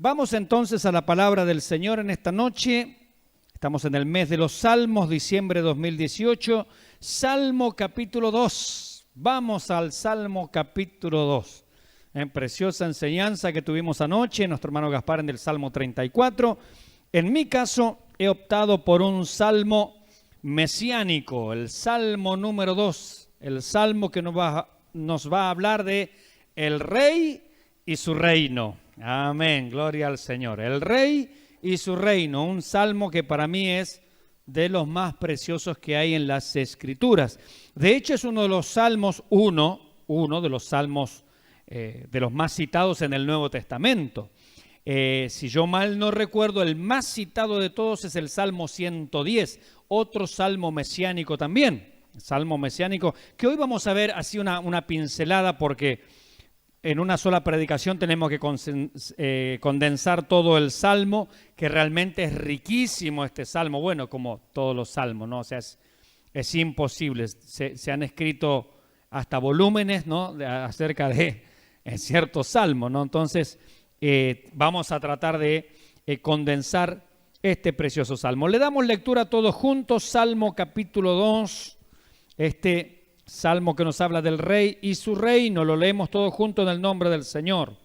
Vamos entonces a la palabra del Señor en esta noche. Estamos en el mes de los Salmos, diciembre de 2018. Salmo capítulo 2. Vamos al Salmo capítulo 2. Preciosa enseñanza que tuvimos anoche, nuestro hermano Gaspar en el Salmo 34. En mi caso, he optado por un salmo mesiánico, el Salmo número 2. El salmo que nos va a hablar de el Rey y su reino. Amén, gloria al Señor. El Rey y su reino, un salmo que para mí es de los más preciosos que hay en las Escrituras. De hecho, es uno de los salmos, uno de los salmos de los más citados en el Nuevo Testamento. Si yo mal no recuerdo, el más citado de todos es el Salmo 110, otro salmo mesiánico también. Salmo mesiánico, que hoy vamos a ver así una pincelada porque en una sola predicación tenemos que condensar todo el salmo, que realmente es riquísimo este salmo, bueno, como todos los salmos, ¿no? O sea, es imposible, se han escrito hasta volúmenes, ¿no? Acerca de ciertos salmos, ¿no? Entonces, vamos a tratar de condensar este precioso salmo. Le damos lectura todos juntos, Salmo capítulo 2, este salmo que nos habla del Rey y su reino. Lo leemos todos juntos en el nombre del Señor.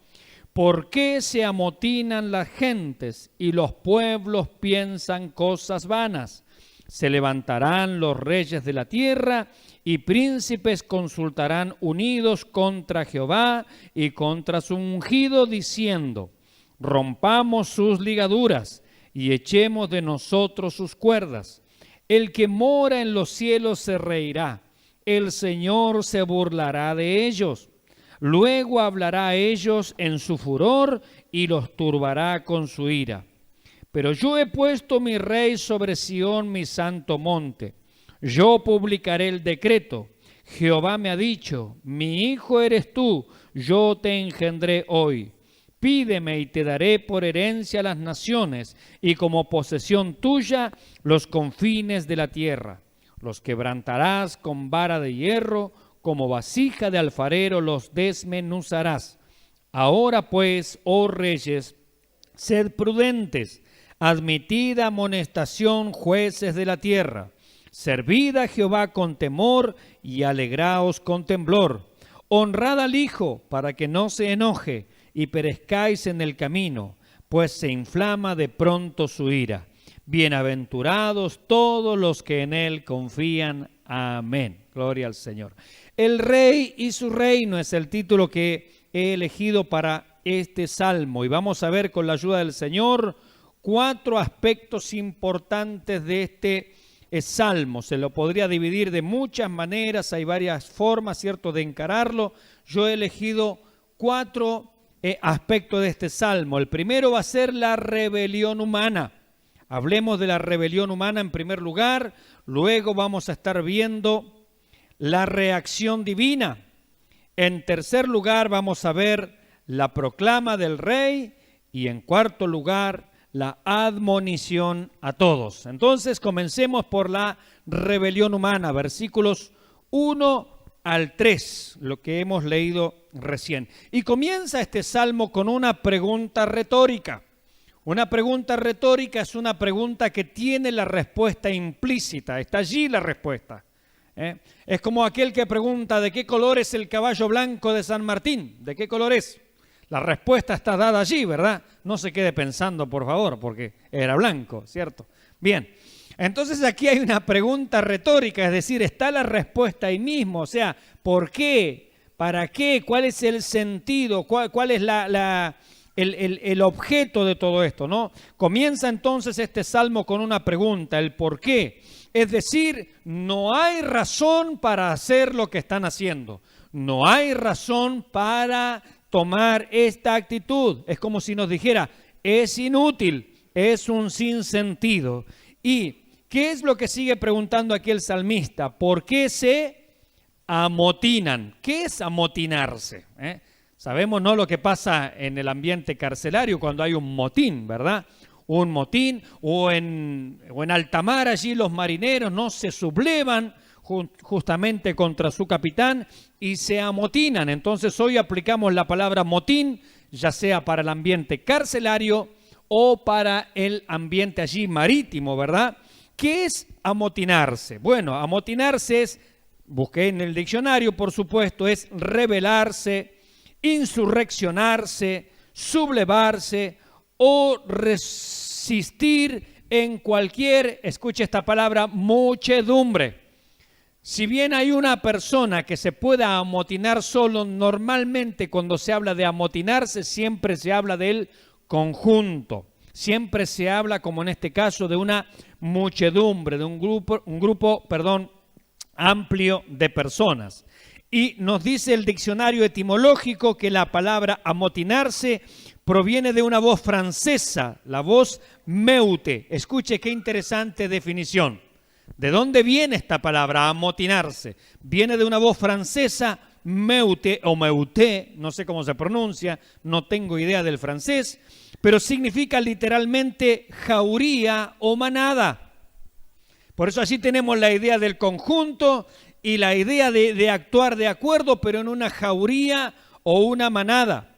¿Por qué se amotinan las gentes y los pueblos piensan cosas vanas? Se levantarán los reyes de la tierra y príncipes consultarán unidos contra Jehová y contra su ungido, diciendo: rompamos sus ligaduras y echemos de nosotros sus cuerdas. El que mora en los cielos se reirá. El Señor se burlará de ellos. Luego hablará a ellos en su furor y los turbará con su ira. Pero yo he puesto mi rey sobre Sión, mi santo monte. Yo publicaré el decreto. Jehová me ha dicho: mi hijo eres tú, yo te engendré hoy. Pídeme y te daré por herencia las naciones y como posesión tuya los confines de la tierra. Los quebrantarás con vara de hierro, como vasija de alfarero los desmenuzarás. Ahora pues, oh reyes, sed prudentes, admitid amonestación, jueces de la tierra. Servid a Jehová con temor y alegraos con temblor. Honrad al Hijo para que no se enoje y perezcáis en el camino, pues se inflama de pronto su ira. Bienaventurados todos los que en Él confían. Amén. Gloria al Señor. El Rey y su reino es el título que he elegido para este salmo. Y vamos a ver con la ayuda del Señor 4 aspectos importantes de este salmo. Se lo podría dividir de muchas maneras, hay varias formas, ¿cierto?, de encararlo. Yo he elegido 4 aspectos de este salmo. El primero va a ser la rebelión humana. Hablemos de la rebelión humana en primer lugar, luego vamos a estar viendo la reacción divina. En tercer lugar vamos a ver la proclama del Rey y en cuarto lugar la admonición a todos. Entonces comencemos por la rebelión humana, versículos 1 al 3, lo que hemos leído recién. Y comienza este salmo con una pregunta retórica. Una pregunta retórica es una pregunta que tiene la respuesta implícita, está allí la respuesta. Es como aquel que pregunta: ¿de qué color es el caballo blanco de San Martín? ¿De qué color es? La respuesta está dada allí, ¿verdad? No se quede pensando, por favor, porque era blanco, ¿cierto? Bien, entonces aquí hay una pregunta retórica, es decir, está la respuesta ahí mismo, o sea, ¿por qué? ¿Para qué? ¿Cuál es el sentido? ¿Cuál es el objeto de todo esto, ¿no? Comienza entonces este salmo con una pregunta, el por qué. Es decir, no hay razón para hacer lo que están haciendo. No hay razón para tomar esta actitud. Es como si nos dijera: es inútil, es un sinsentido. ¿Y qué es lo que sigue preguntando aquí el salmista? ¿Por qué se amotinan? ¿Qué es amotinarse? Sabemos, ¿no?, lo que pasa en el ambiente carcelario cuando hay un motín, ¿verdad? Un motín, o en alta mar allí los marineros no se sublevan justamente contra su capitán y se amotinan. Entonces hoy aplicamos la palabra motín, ya sea para el ambiente carcelario o para el ambiente allí marítimo, ¿verdad? ¿Qué es amotinarse? Bueno, amotinarse es, busqué en el diccionario, por supuesto, es rebelarse, insurreccionarse, sublevarse o resistir en cualquier, escuche esta palabra, muchedumbre. Si bien hay una persona que se pueda amotinar solo, normalmente cuando se habla de amotinarse siempre se habla del conjunto. Siempre se habla, como en este caso, de una muchedumbre, de un grupo, amplio de personas. Y nos dice el diccionario etimológico que la palabra amotinarse proviene de una voz francesa, la voz meute. Escuche qué interesante definición. ¿De dónde viene esta palabra, amotinarse? Viene de una voz francesa, meute o meuté, no sé cómo se pronuncia, no tengo idea del francés, pero significa literalmente jauría o manada. Por eso así tenemos la idea del conjunto y la idea de actuar de acuerdo, pero en una jauría o una manada.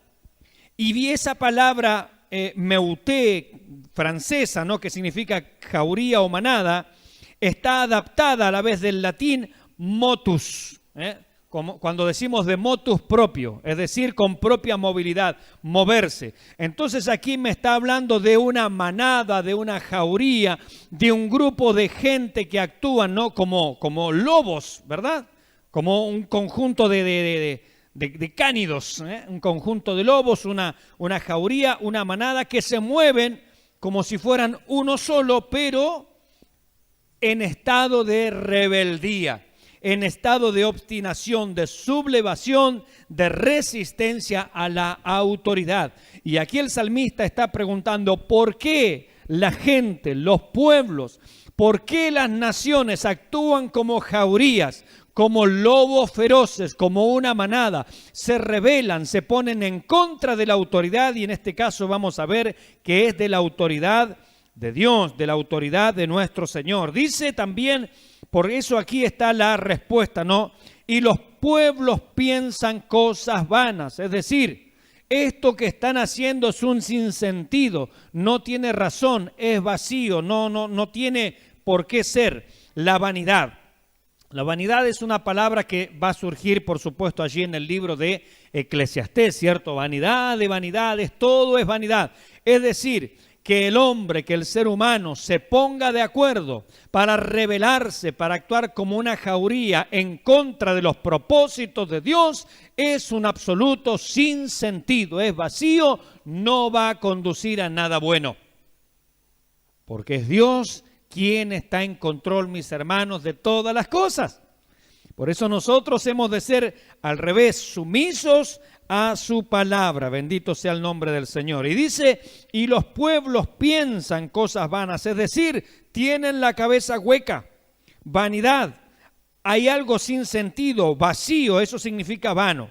Y vi esa palabra meuté francesa, ¿no?, que significa jauría o manada, está adaptada a la vez del latín motus, como cuando decimos de motus propio, es decir, con propia movilidad, moverse. Entonces aquí me está hablando de una manada, de una jauría, de un grupo de gente que actúan, ¿no?, como lobos, ¿verdad? Como un conjunto de cánidos, un conjunto de lobos, una jauría, una manada que se mueven como si fueran uno solo, pero en estado de rebeldía, en estado de obstinación, de sublevación, de resistencia a la autoridad. Y aquí el salmista está preguntando, ¿por qué la gente, los pueblos, por qué las naciones actúan como jaurías, como lobos feroces, como una manada? Se rebelan, se ponen en contra de la autoridad, y en este caso vamos a ver que es de la autoridad de Dios, de la autoridad de nuestro Señor. Dice también, por eso aquí está la respuesta, ¿no? Y los pueblos piensan cosas vanas, es decir, esto que están haciendo es un sinsentido, no tiene razón, es vacío, no tiene por qué ser. La vanidad. La vanidad es una palabra que va a surgir, por supuesto, allí en el libro de Eclesiastés, ¿cierto? Vanidad de vanidades, todo es vanidad. Es decir, que el hombre, que el ser humano se ponga de acuerdo para rebelarse, para actuar como una jauría en contra de los propósitos de Dios, es un absoluto sinsentido, es vacío, no va a conducir a nada bueno. Porque es Dios quien está en control, mis hermanos, de todas las cosas. Por eso nosotros hemos de ser al revés, sumisos a su palabra. Bendito sea el nombre del Señor. Y dice, y los pueblos piensan cosas vanas, es decir, tienen la cabeza hueca, vanidad. Hay algo sin sentido, vacío, eso significa vano.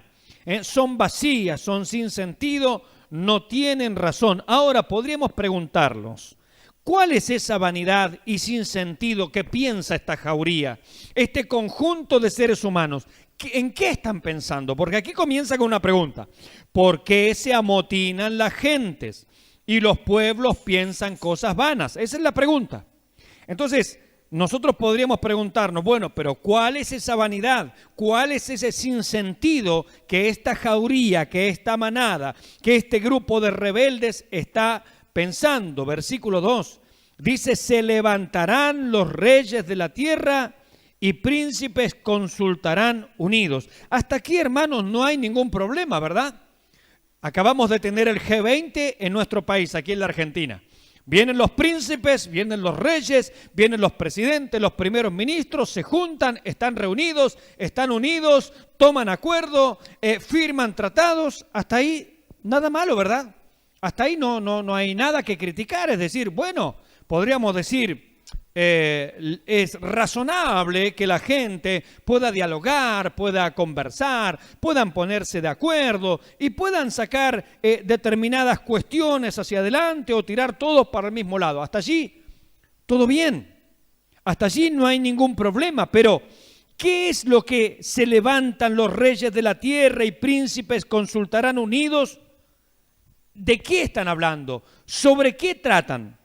Son vacías, son sin sentido, no tienen razón. Ahora podríamos preguntarnos, ¿cuál es esa vanidad y sin sentido que piensa esta jauría, este conjunto de seres humanos? ¿En qué están pensando? Porque aquí comienza con una pregunta. ¿Por qué se amotinan las gentes y los pueblos piensan cosas vanas? Esa es la pregunta. Entonces, nosotros podríamos preguntarnos, bueno, pero ¿cuál es esa vanidad? ¿Cuál es ese sinsentido que esta jauría, que esta manada, que este grupo de rebeldes está pensando? Versículo 2, dice, se levantarán los reyes de la tierra y príncipes consultarán unidos. Hasta aquí, hermanos, no hay ningún problema, ¿verdad? Acabamos de tener el G20 en nuestro país, aquí en la Argentina. Vienen los príncipes, vienen los reyes, vienen los presidentes, los primeros ministros, se juntan, están reunidos, están unidos, toman acuerdo, firman tratados. Hasta ahí nada malo, ¿verdad? Hasta ahí no hay nada que criticar. Es decir, bueno, podríamos decir, es razonable que la gente pueda dialogar, pueda conversar, puedan ponerse de acuerdo y puedan sacar determinadas cuestiones hacia adelante o tirar todos para el mismo lado. Hasta allí, todo bien. Hasta allí no hay ningún problema, pero ¿qué es lo que se levantan los reyes de la tierra y príncipes consultarán unidos? ¿de qué están hablando? ¿Sobre qué tratan?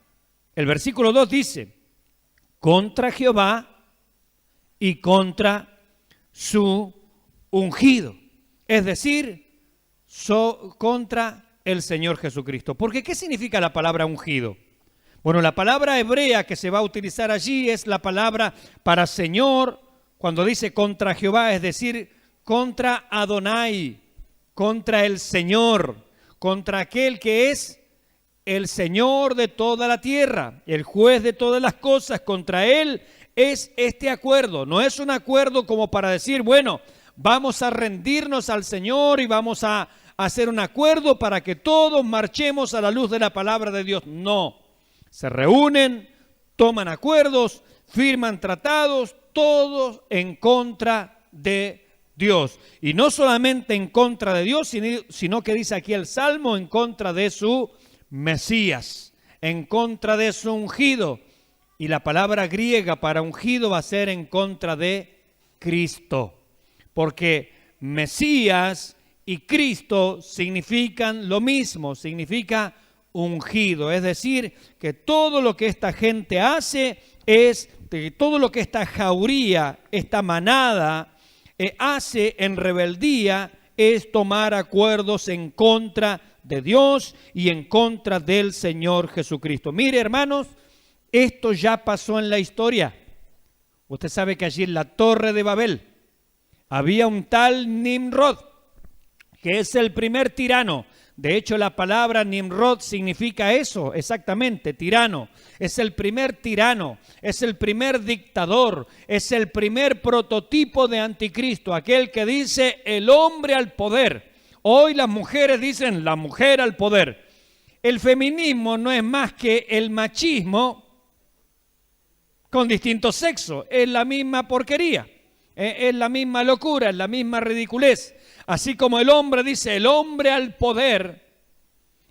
El versículo 2 dice, contra Jehová y contra su ungido. Es decir, contra el Señor Jesucristo. Porque ¿qué significa la palabra ungido? Bueno, la palabra hebrea que se va a utilizar allí es la palabra para Señor, cuando dice contra Jehová, es decir, contra Adonai, contra el Señor, contra aquel que es el Señor de toda la tierra, el juez de todas las cosas. Contra Él es este acuerdo. No es un acuerdo como para decir, bueno, vamos a rendirnos al Señor y vamos a hacer un acuerdo para que todos marchemos a la luz de la palabra de Dios. No, se reúnen, toman acuerdos, firman tratados, todos en contra de Dios. Y no solamente en contra de Dios, sino que dice aquí el Salmo, en contra de su Mesías, en contra de su ungido. Y la palabra griega para ungido va a ser en contra de Cristo. Porque Mesías y Cristo significan lo mismo, significa ungido. Es decir, que todo lo que esta gente hace es, todo lo que esta jauría, esta manada hace en rebeldía es tomar acuerdos en contra de Dios y en contra del Señor Jesucristo. Mire, hermanos, esto ya pasó en la historia. Usted sabe que allí en la Torre de Babel había un tal Nimrod, que es el primer tirano. De hecho, la palabra Nimrod significa eso, exactamente, tirano. Es el primer tirano, es el primer dictador, es el primer prototipo de anticristo, aquel que dice el hombre al poder. Hoy las mujeres dicen la mujer al poder. El feminismo no es más que el machismo con distinto sexo, es la misma porquería, es la misma locura, es la misma ridiculez. Así como el hombre dice el hombre al poder,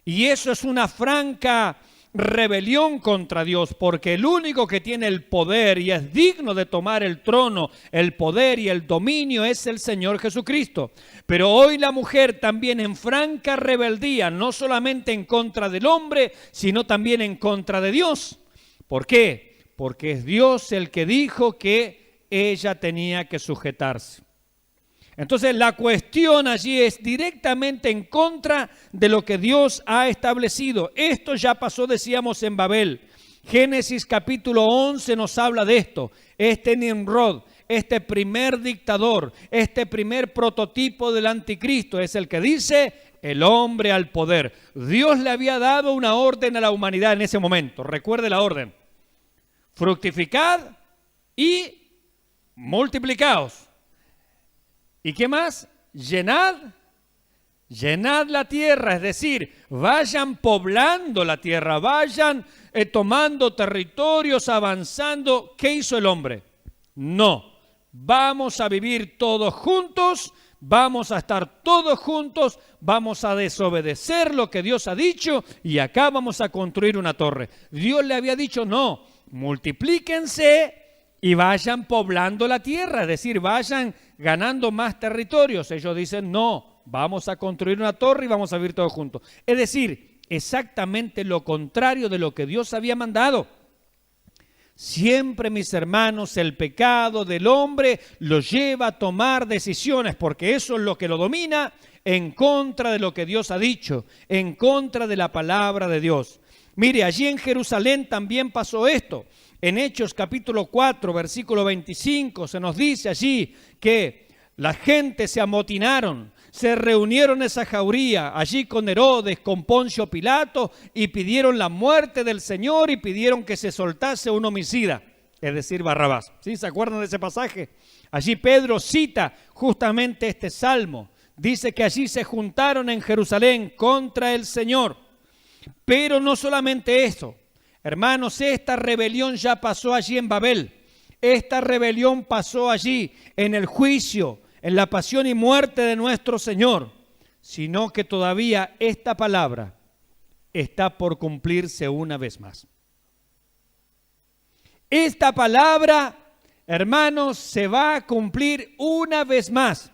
y eso es una franca rebelión contra Dios, porque el único que tiene el poder y es digno de tomar el trono, el poder y el dominio es el Señor Jesucristo. Pero hoy la mujer también en franca rebeldía, no solamente en contra del hombre, sino también en contra de Dios. ¿Por qué? Porque es Dios el que dijo que ella tenía que sujetarse. Entonces la cuestión allí es directamente en contra de lo que Dios ha establecido. Esto ya pasó, decíamos, en Babel. Génesis capítulo 11 nos habla de esto. Este Nimrod, este primer dictador, este primer prototipo del anticristo es el que dice el hombre al poder. Dios le había dado una orden a la humanidad en ese momento. Recuerde la orden. Fructificad y multiplicaos. ¿Y qué más? Llenad la tierra, es decir, vayan poblando la tierra, vayan tomando territorios, avanzando. ¿Qué hizo el hombre? No, vamos a vivir todos juntos, vamos a estar todos juntos, vamos a desobedecer lo que Dios ha dicho y acá vamos a construir una torre. Dios le había dicho no, multiplíquense y vayan poblando la tierra, es decir, vayan ganando más territorios. Ellos dicen, no, vamos a construir una torre y vamos a vivir todos juntos. Es decir, exactamente lo contrario de lo que Dios había mandado. Siempre, mis hermanos, el pecado del hombre lo lleva a tomar decisiones, porque eso es lo que lo domina, en contra de lo que Dios ha dicho, en contra de la palabra de Dios. Mire, allí en Jerusalén también pasó esto. En Hechos capítulo 4, versículo 25, se nos dice allí que la gente se amotinaron, se reunieron esa jauría allí con Herodes, con Poncio Pilato, y pidieron la muerte del Señor y pidieron que se soltase un homicida, es decir, Barrabás. ¿Sí? ¿Se acuerdan de ese pasaje? Allí Pedro cita justamente este salmo. Dice que allí se juntaron en Jerusalén contra el Señor. Pero no solamente eso. Hermanos, esta rebelión ya pasó allí en Babel. Esta rebelión pasó allí en el juicio, en la pasión y muerte de nuestro Señor. Sino que todavía esta palabra está por cumplirse una vez más. Esta palabra, hermanos, se va a cumplir una vez más.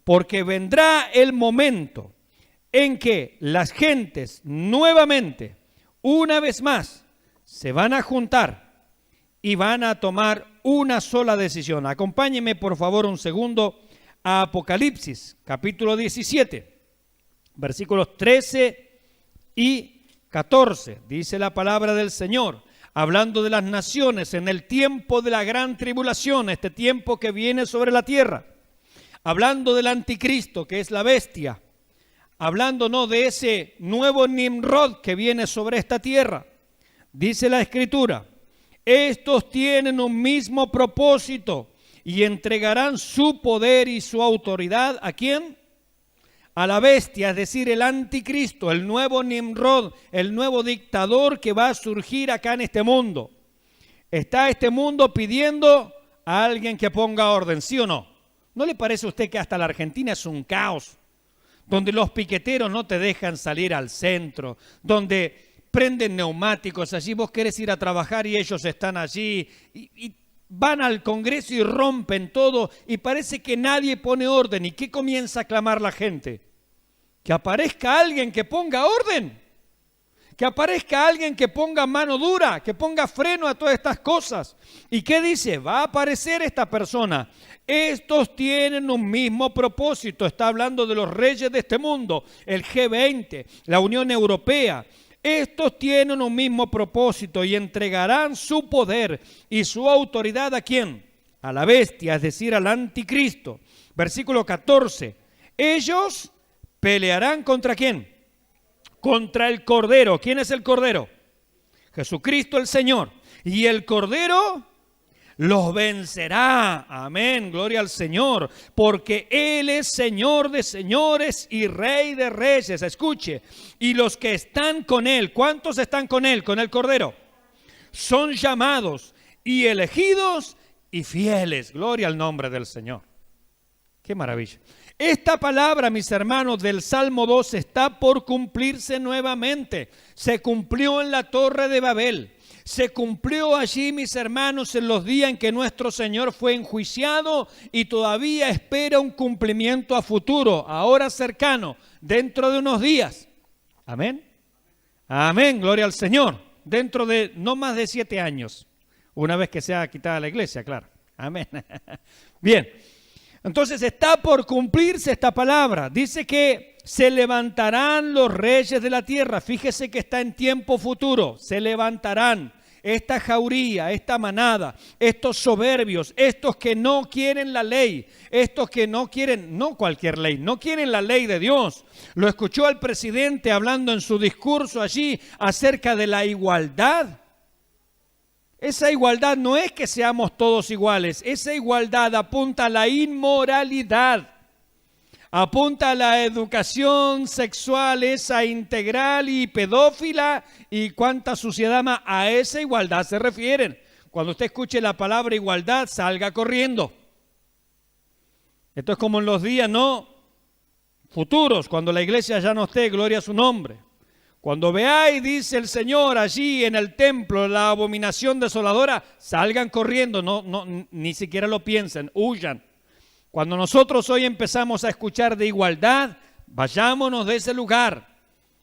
Porque vendrá el momento en que las gentes nuevamente, una vez más, se van a juntar y van a tomar una sola decisión. Acompáñenme por favor un segundo a Apocalipsis, capítulo 17, versículos 13 y 14. Dice la palabra del Señor, hablando de las naciones en el tiempo de la gran tribulación, este tiempo que viene sobre la tierra, hablando del anticristo, que es la bestia, hablando no de ese nuevo Nimrod que viene sobre esta tierra. Dice la Escritura, estos tienen un mismo propósito y entregarán su poder y su autoridad, ¿a quién? A la bestia, es decir, el anticristo, el nuevo Nimrod, el nuevo dictador que va a surgir acá en este mundo. Está este mundo pidiendo a alguien que ponga orden, ¿sí o no? ¿No le parece a usted que hasta la Argentina es un caos? Donde los piqueteros no te dejan salir al centro, donde prenden neumáticos, allí vos querés ir a trabajar y ellos están allí y van al Congreso y rompen todo y parece que nadie pone orden. ¿Y qué comienza a clamar la gente? Que aparezca alguien que ponga orden, que aparezca alguien que ponga mano dura, que ponga freno a todas estas cosas. ¿Y qué dice? Va a aparecer esta persona. Estos tienen un mismo propósito. Está hablando de los reyes de este mundo, el G20, la Unión Europea. Estos tienen un mismo propósito y entregarán su poder y su autoridad ¿a quién? A la bestia, es decir, al anticristo. Versículo 14. Ellos pelearán ¿contra quién? Contra el Cordero. ¿Quién es el Cordero? Jesucristo el Señor. Y el Cordero los vencerá. Amén, gloria al Señor. Porque Él es Señor de señores y Rey de reyes. Escuche, y los que están con Él, ¿cuántos están con Él? Con el Cordero. Son llamados y elegidos y fieles. Gloria al nombre del Señor. Qué maravilla. Esta palabra, mis hermanos, del Salmo 2 está por cumplirse nuevamente. Se cumplió en la Torre de Babel. Se cumplió allí, mis hermanos, en los días en que nuestro Señor fue enjuiciado y todavía espera un cumplimiento a futuro, ahora cercano, dentro de unos días. Amén. Amén, gloria al Señor. Dentro de no más de 7 años, una vez que sea quitada la iglesia, claro. Amén. Bien, entonces está por cumplirse esta palabra. Dice que se levantarán los reyes de la tierra. Fíjese que está en tiempo futuro. Se levantarán esta jauría, esta manada, estos soberbios, estos que no quieren la ley, estos que no quieren, no cualquier ley, no quieren la ley de Dios. Lo escuchó al presidente hablando en su discurso allí acerca de la igualdad. Esa igualdad no es que seamos todos iguales, esa igualdad apunta a la inmoralidad. Apunta a la educación sexual, esa integral y pedófila, y cuánta suciedad más. A esa igualdad se refieren. Cuando usted escuche la palabra igualdad, salga corriendo. Esto es como en los días no futuros, cuando la iglesia ya no esté, gloria a su nombre. Cuando veáis, dice el Señor, allí en el templo, la abominación desoladora, salgan corriendo, ni siquiera lo piensen, huyan. Cuando nosotros hoy empezamos a escuchar de igualdad, vayámonos de ese lugar.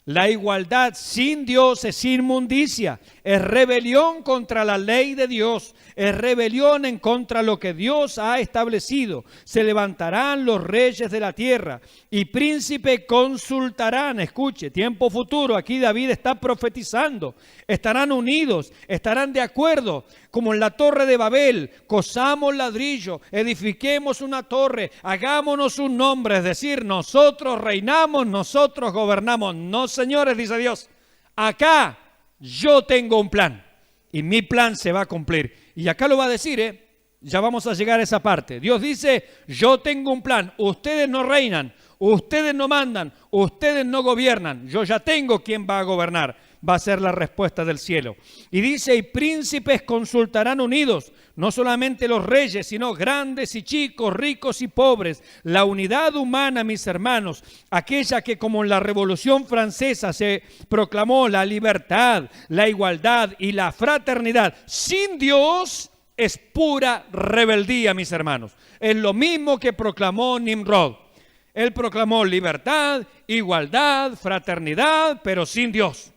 La igualdad sin Dios es inmundicia, es rebelión contra la ley de Dios, es rebelión en contra de lo que Dios ha establecido. Se levantarán los reyes de la tierra y príncipes consultarán. Escuche, tiempo futuro, aquí David está profetizando. Estarán unidos, estarán de acuerdo, como en la Torre de Babel. Cosamos ladrillo, edifiquemos una torre, hagámonos un nombre, es decir, nosotros reinamos, nosotros gobernamos. No, señores, dice Dios, acá yo tengo un plan y mi plan se va a cumplir. Y acá lo va a decir, ya vamos a llegar a esa parte. Dios dice, yo tengo un plan, ustedes no reinan, ustedes no mandan, ustedes no gobiernan, yo ya tengo quien va a gobernar. Va a ser la respuesta del cielo. Y dice, y príncipes consultarán unidos, no solamente los reyes, sino grandes y chicos, ricos y pobres. La unidad humana, mis hermanos, aquella que como en la Revolución Francesa se proclamó la libertad, la igualdad y la fraternidad, sin Dios es pura rebeldía, mis hermanos. Es lo mismo que proclamó Nimrod. Él proclamó libertad, igualdad, fraternidad, pero sin Dios.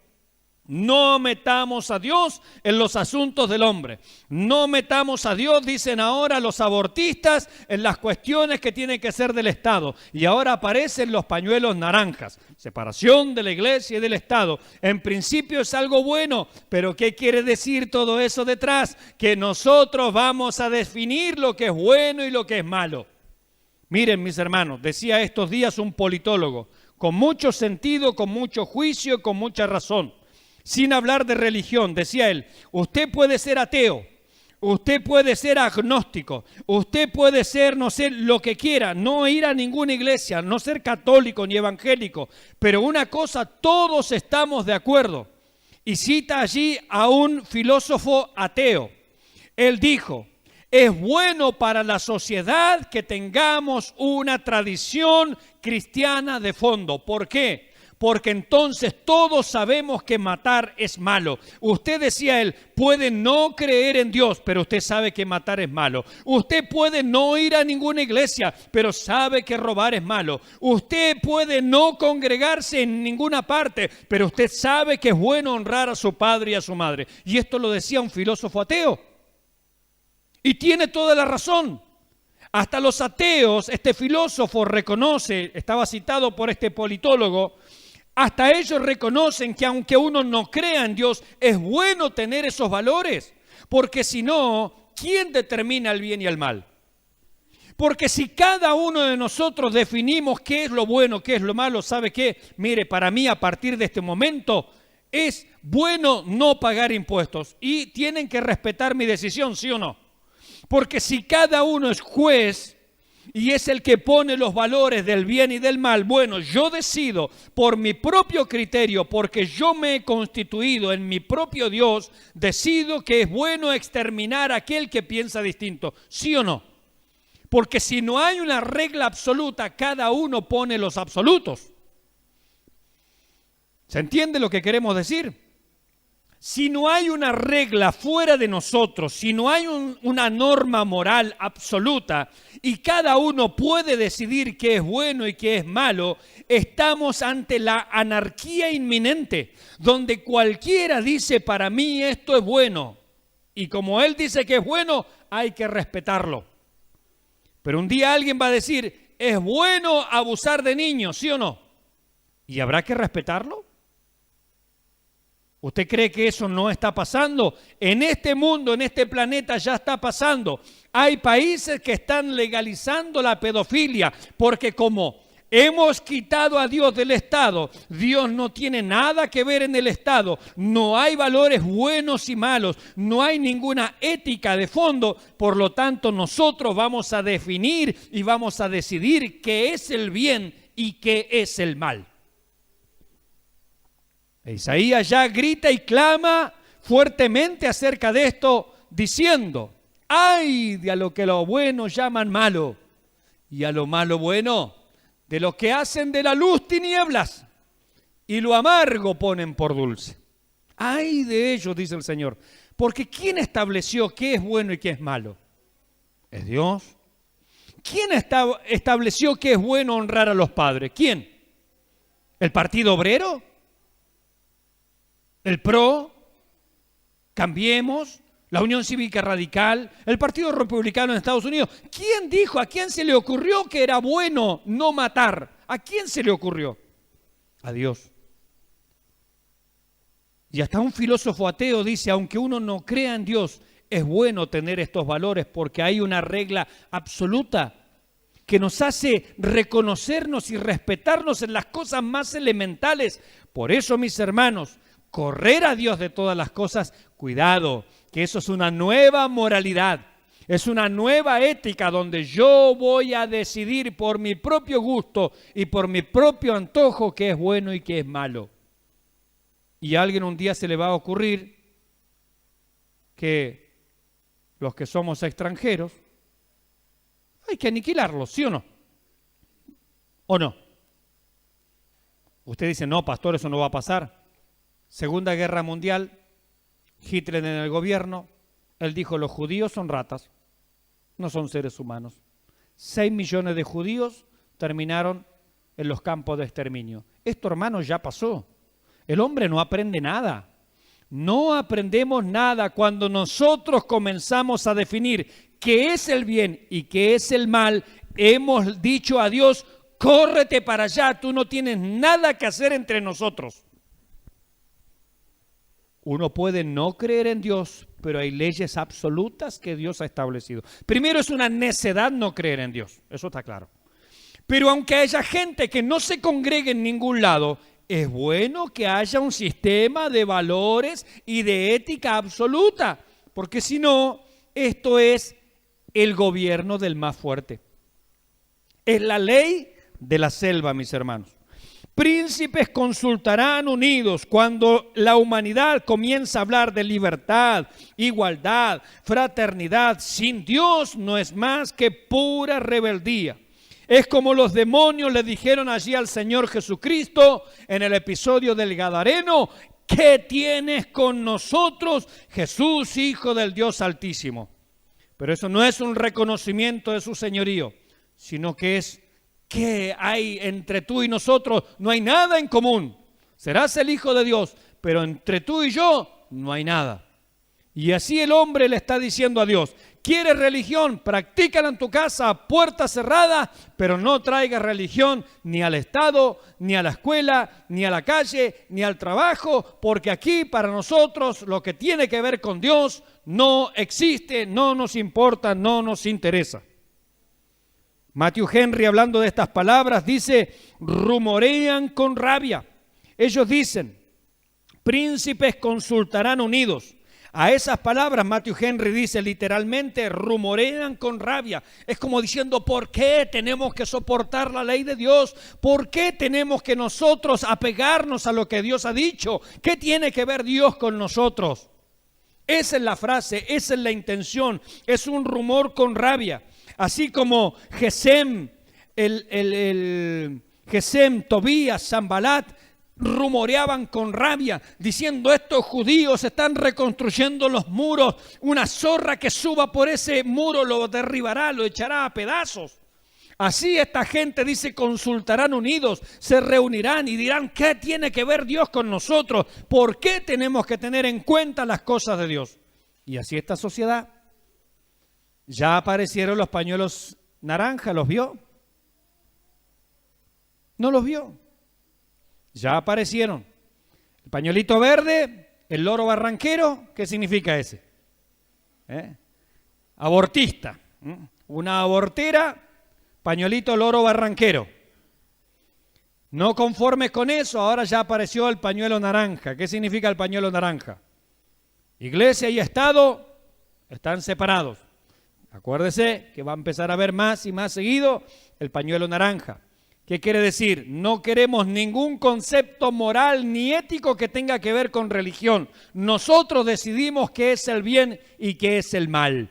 No metamos a Dios en los asuntos del hombre. No metamos a Dios, dicen ahora los abortistas, en las cuestiones que tienen que ser del Estado. Y ahora aparecen los pañuelos naranjas. Separación de la iglesia y del Estado. En principio es algo bueno, pero ¿qué quiere decir todo eso detrás? Que nosotros vamos a definir lo que es bueno y lo que es malo. Miren, mis hermanos, decía estos días un politólogo, con mucho sentido, con mucho juicio, con mucha razón. Sin hablar de religión, decía él, usted puede ser ateo, usted puede ser agnóstico, usted puede ser, no sé, lo que quiera, no ir a ninguna iglesia, no ser católico ni evangélico, pero una cosa, todos estamos de acuerdo. Y cita allí a un filósofo ateo. Él dijo, es bueno para la sociedad que tengamos una tradición cristiana de fondo. ¿Por qué? Porque entonces todos sabemos que matar es malo. Usted, decía él, puede no creer en Dios, pero usted sabe que matar es malo. Usted puede no ir a ninguna iglesia, pero sabe que robar es malo. Usted puede no congregarse en ninguna parte, pero usted sabe que es bueno honrar a su padre y a su madre. Y esto lo decía un filósofo ateo. Y tiene toda la razón. Hasta los ateos, este filósofo reconoce, estaba citado por este politólogo, hasta ellos reconocen que aunque uno no crea en Dios, es bueno tener esos valores, porque si no, ¿quién determina el bien y el mal? Porque si cada uno de nosotros definimos qué es lo bueno, qué es lo malo, ¿sabe qué? Mire, para mí a partir de este momento es bueno no pagar impuestos y tienen que respetar mi decisión, ¿sí o no? Porque si cada uno es juez y es el que pone los valores del bien y del mal, bueno, yo decido por mi propio criterio, porque yo me he constituido en mi propio Dios, decido que es bueno exterminar a aquel que piensa distinto, ¿sí o no? Porque si no hay una regla absoluta, cada uno pone los absolutos. ¿Se entiende lo que queremos decir? Si no hay una regla fuera de nosotros, si no hay una norma moral absoluta y cada uno puede decidir qué es bueno y qué es malo, estamos ante la anarquía inminente, donde cualquiera dice para mí esto es bueno y como él dice que es bueno, hay que respetarlo. Pero un día alguien va a decir, es bueno abusar de niños, ¿sí o no? ¿Y habrá que respetarlo? ¿Usted cree que eso no está pasando? En este mundo, en este planeta ya está pasando. Hay países que están legalizando la pedofilia porque como hemos quitado a Dios del Estado, Dios no tiene nada que ver en el Estado, no hay valores buenos y malos, no hay ninguna ética de fondo, por lo tanto nosotros vamos a definir y vamos a decidir qué es el bien y qué es el mal. Isaías ya grita y clama fuertemente acerca de esto, diciendo, ¡ay de a lo que lo bueno llaman malo, y a lo malo bueno, de lo que hacen de la luz tinieblas, y lo amargo ponen por dulce! ¡Ay de ellos!, dice el Señor, porque ¿quién estableció qué es bueno y qué es malo? ¿Es Dios? ¿Quién estableció que es bueno honrar a los padres? ¿Quién? ¿El Partido Obrero? ¿El PRO? ¿Cambiemos? ¿La Unión Cívica Radical? ¿El Partido Republicano en Estados Unidos? ¿Quién dijo? ¿A quién se le ocurrió que era bueno no matar? ¿A quién se le ocurrió? A Dios. Y hasta un filósofo ateo dice, aunque uno no crea en Dios, es bueno tener estos valores porque hay una regla absoluta que nos hace reconocernos y respetarnos en las cosas más elementales. Por eso, mis hermanos, correr a Dios de todas las cosas, cuidado, que eso es una nueva moralidad, es una nueva ética donde yo voy a decidir por mi propio gusto y por mi propio antojo qué es bueno y qué es malo. Y a alguien un día se le va a ocurrir que los que somos extranjeros hay que aniquilarlos, ¿sí o no? ¿O no? Usted dice, no, pastor, eso no va a pasar. Segunda Guerra Mundial, Hitler en el gobierno, él dijo, los judíos son ratas, no son seres humanos. 6 millones de judíos terminaron en los campos de exterminio. Esto, hermanos, ya pasó. El hombre no aprende nada. No aprendemos nada cuando nosotros comenzamos a definir qué es el bien y qué es el mal. Hemos dicho a Dios, córrete para allá, tú no tienes nada que hacer entre nosotros. Uno puede no creer en Dios, pero hay leyes absolutas que Dios ha establecido. Primero, es una necedad no creer en Dios, eso está claro. Pero aunque haya gente que no se congregue en ningún lado, es bueno que haya un sistema de valores y de ética absoluta, porque si no, esto es el gobierno del más fuerte. Es la ley de la selva, mis hermanos. Príncipes consultarán unidos cuando la humanidad comienza a hablar de libertad, igualdad, fraternidad. Sin Dios no es más que pura rebeldía. Es como los demonios le dijeron allí al Señor Jesucristo en el episodio del Gadareno: ¿qué tienes con nosotros, Jesús, Hijo del Dios Altísimo? Pero eso no es un reconocimiento de su señorío, sino que es que hay entre tú y nosotros, no hay nada en común. Serás el Hijo de Dios, pero entre tú y yo no hay nada. Y así el hombre le está diciendo a Dios: ¿quieres religión? Practícala en tu casa a puerta cerrada, pero no traigas religión ni al Estado, ni a la escuela, ni a la calle, ni al trabajo, porque aquí para nosotros lo que tiene que ver con Dios no existe, no nos importa, no nos interesa. Matthew Henry, hablando de estas palabras, dice: rumorean con rabia. Ellos dicen: príncipes consultarán unidos. A esas palabras Matthew Henry dice literalmente: rumorean con rabia. Es como diciendo: ¿por qué tenemos que soportar la ley de Dios? ¿Por qué tenemos que nosotros apegarnos a lo que Dios ha dicho? ¿Qué tiene que ver Dios con nosotros? Esa es la frase, esa es la intención. Es un rumor con rabia. Así como Gesem, Gesem, Tobías, Sanbalat rumoreaban con rabia, diciendo: estos judíos están reconstruyendo los muros, una zorra que suba por ese muro lo derribará, lo echará a pedazos. Así esta gente dice: consultarán unidos, se reunirán y dirán: ¿qué tiene que ver Dios con nosotros? ¿Por qué tenemos que tener en cuenta las cosas de Dios? Y así esta sociedad. Ya aparecieron los pañuelos naranja, ¿los vio? ¿No los vio? Ya aparecieron. El pañuelito verde, el loro barranquero, ¿qué significa ese? Abortista. Una abortera, pañuelito loro barranquero. No conformes con eso, ahora ya apareció el pañuelo naranja. ¿Qué significa el pañuelo naranja? Iglesia y Estado están separados. Acuérdese que va a empezar a ver más y más seguido el pañuelo naranja. ¿Qué quiere decir? No queremos ningún concepto moral ni ético que tenga que ver con religión. Nosotros decidimos qué es el bien y qué es el mal.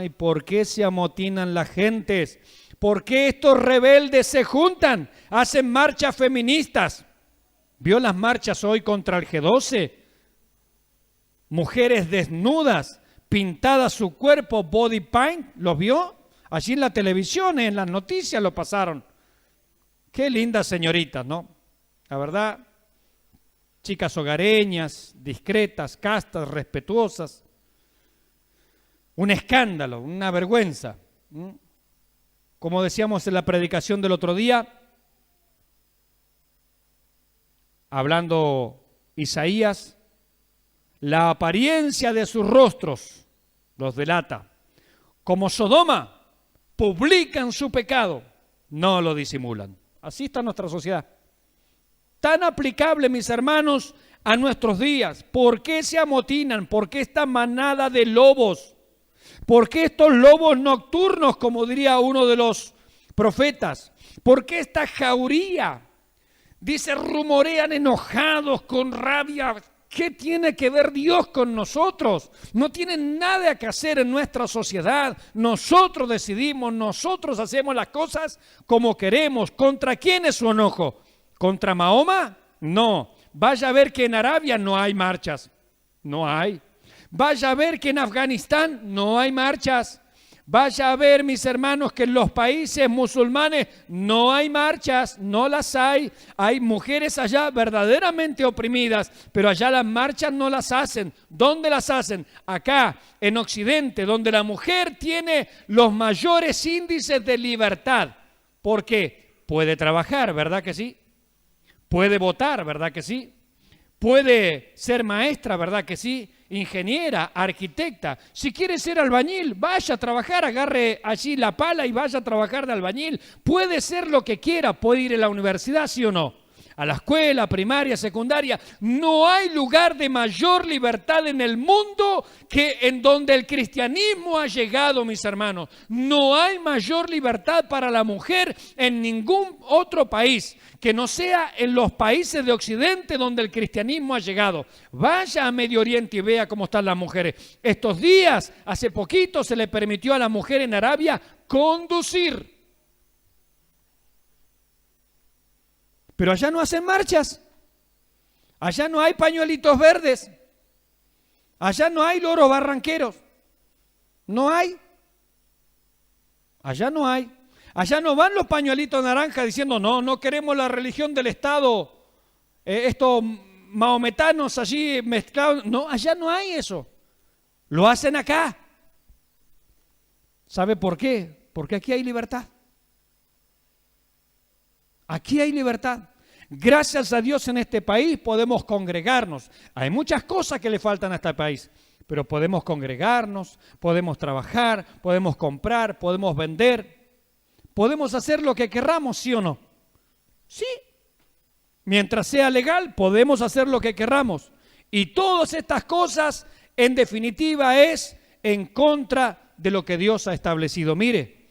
¿Y por qué se amotinan las gentes? ¿Por qué estos rebeldes se juntan? Hacen marchas feministas. ¿Vio las marchas hoy contra el G12? Mujeres desnudas, pintadas su cuerpo, body paint, ¿los vio? Allí en la televisión, en las noticias lo pasaron. Qué lindas señoritas, ¿no? La verdad, chicas hogareñas, discretas, castas, respetuosas. Un escándalo, una vergüenza. Como decíamos en la predicación del otro día, hablando Isaías, la apariencia de sus rostros los delata. Como Sodoma, publican su pecado, no lo disimulan. Así está nuestra sociedad. Tan aplicable, mis hermanos, a nuestros días. ¿Por qué se amotinan? ¿Por qué esta manada de lobos? ¿Por qué estos lobos nocturnos, como diría uno de los profetas? ¿Por qué esta jauría? Dice, rumorean enojados, con rabia. ¿Qué tiene que ver Dios con nosotros? No tiene nada que hacer en nuestra sociedad. Nosotros decidimos, nosotros hacemos las cosas como queremos. ¿Contra quién es su enojo? ¿Contra Mahoma? No. Vaya a ver que en Arabia no hay marchas. No hay. Vaya a ver que en Afganistán no hay marchas. Vaya a ver, mis hermanos, que en los países musulmanes no hay marchas, no las hay. Hay mujeres allá verdaderamente oprimidas, pero allá las marchas no las hacen. ¿Dónde las hacen? Acá, en Occidente, donde la mujer tiene los mayores índices de libertad. ¿Por qué? Puede trabajar, ¿verdad que sí? Puede votar, ¿verdad que sí? Puede ser maestra, ¿verdad que sí? Ingeniera, arquitecta. Si quiere ser albañil, vaya a trabajar, agarre allí la pala y vaya a trabajar de albañil. Puede ser lo que quiera, puede ir a la universidad, ¿sí o no? A la escuela, primaria, secundaria. No hay lugar de mayor libertad en el mundo que en donde el cristianismo ha llegado, mis hermanos. No hay mayor libertad para la mujer en ningún otro país que no sea en los países de Occidente donde el cristianismo ha llegado. Vaya a Medio Oriente y vea cómo están las mujeres. Estos días, hace poquito, se le permitió a la mujer en Arabia conducir. Pero allá no hacen marchas, allá no hay pañuelitos verdes, allá no hay loros barranqueros, no hay, allá no hay. Allá no van los pañuelitos naranjas diciendo, no queremos la religión del Estado, estos mahometanos allí mezclados. No, allá no hay eso. Lo hacen acá. ¿Sabe por qué? Porque aquí hay libertad. Aquí hay libertad. Gracias a Dios en este país podemos congregarnos. Hay muchas cosas que le faltan a este país, pero podemos congregarnos, podemos trabajar, podemos comprar, podemos vender. ¿Podemos hacer lo que querramos, sí o no? Sí. Mientras sea legal, podemos hacer lo que querramos. Y todas estas cosas, en definitiva, es en contra de lo que Dios ha establecido. Mire,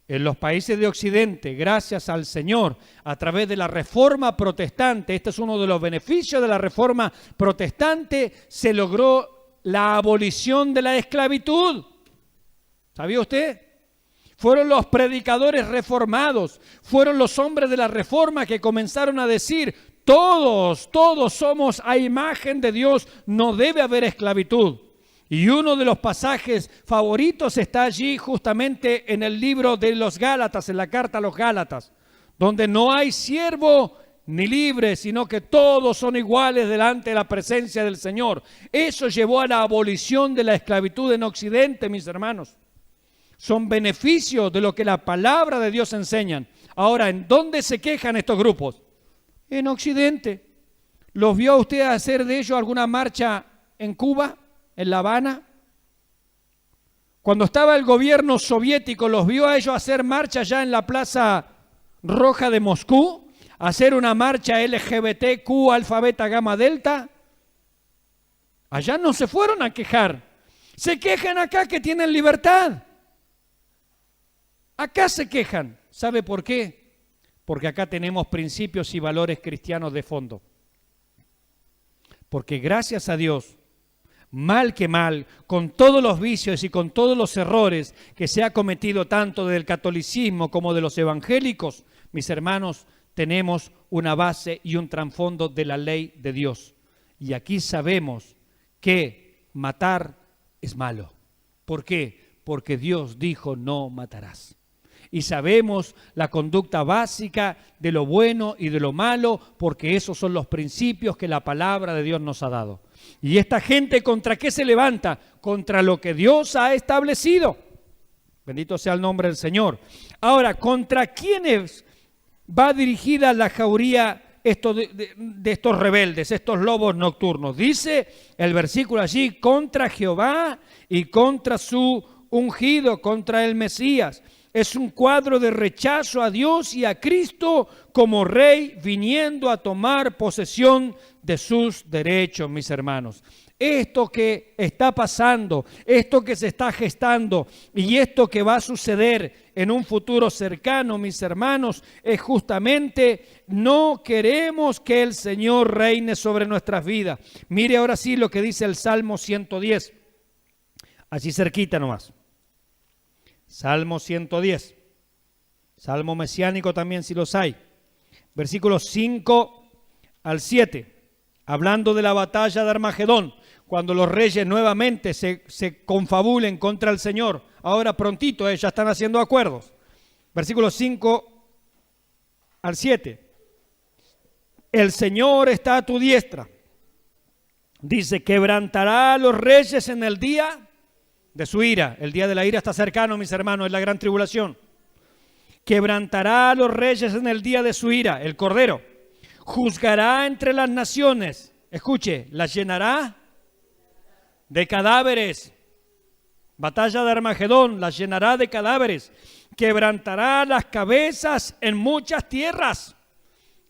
en los países de Occidente, gracias al Señor, a través de la Reforma Protestante, este es uno de los beneficios de la Reforma Protestante, se logró la abolición de la esclavitud. ¿Sabía usted? Fueron los predicadores reformados, fueron los hombres de la Reforma que comenzaron a decir, todos somos a imagen de Dios, no debe haber esclavitud. Y uno de los pasajes favoritos está allí justamente en el libro de los Gálatas, en la carta a los Gálatas, donde no hay siervo ni libre, sino que todos son iguales delante de la presencia del Señor. Eso llevó a la abolición de la esclavitud en Occidente, mis hermanos. Son beneficios de lo que la palabra de Dios enseña. Ahora, ¿en dónde se quejan estos grupos? En Occidente. ¿Los vio usted hacer de ellos alguna marcha en Cuba, en La Habana? Cuando estaba el gobierno soviético, ¿los vio a ellos hacer marcha ya en la Plaza Roja de Moscú? ¿Hacer una marcha LGBTQ, alfa, beta, gamma, delta? Allá no se fueron a quejar. Se quejan acá que tienen libertad. Acá se quejan. ¿Sabe por qué? Porque acá tenemos principios y valores cristianos de fondo. Porque gracias a Dios, mal que mal, con todos los vicios y con todos los errores que se ha cometido tanto del catolicismo como de los evangélicos, mis hermanos, tenemos una base y un trasfondo de la ley de Dios. Y aquí sabemos que matar es malo. ¿Por qué? Porque Dios dijo no matarás. Y sabemos la conducta básica de lo bueno y de lo malo, porque esos son los principios que la palabra de Dios nos ha dado. Y esta gente, ¿contra qué se levanta? Contra lo que Dios ha establecido. Bendito sea el nombre del Señor. Ahora, ¿contra quiénes va dirigida la jauría de estos rebeldes, estos lobos nocturnos? Dice el versículo allí, contra Jehová y contra su ungido, contra el Mesías. Es un cuadro de rechazo a Dios y a Cristo como Rey viniendo a tomar posesión de sus derechos, mis hermanos. Esto que está pasando, esto que se está gestando y esto que va a suceder en un futuro cercano, mis hermanos, es justamente no queremos que el Señor reine sobre nuestras vidas. Mire ahora sí lo que dice el Salmo 110, así cerquita nomás. Salmo 110, Salmo mesiánico también si los hay, versículos 5 al 7, hablando de la batalla de Armagedón, cuando los reyes nuevamente se confabulen contra el Señor. ahora prontito, ya están haciendo acuerdos. Versículos 5 al 7. El Señor está a tu diestra. Dice, quebrantará a los reyes en el día de su ira. El día de la ira está cercano, mis hermanos, es la gran tribulación. Quebrantará a los reyes en el día de su ira, el Cordero. Juzgará entre las naciones. Escuche, las llenará de cadáveres. Batalla de Armagedón, las llenará de cadáveres. Quebrantará las cabezas en muchas tierras.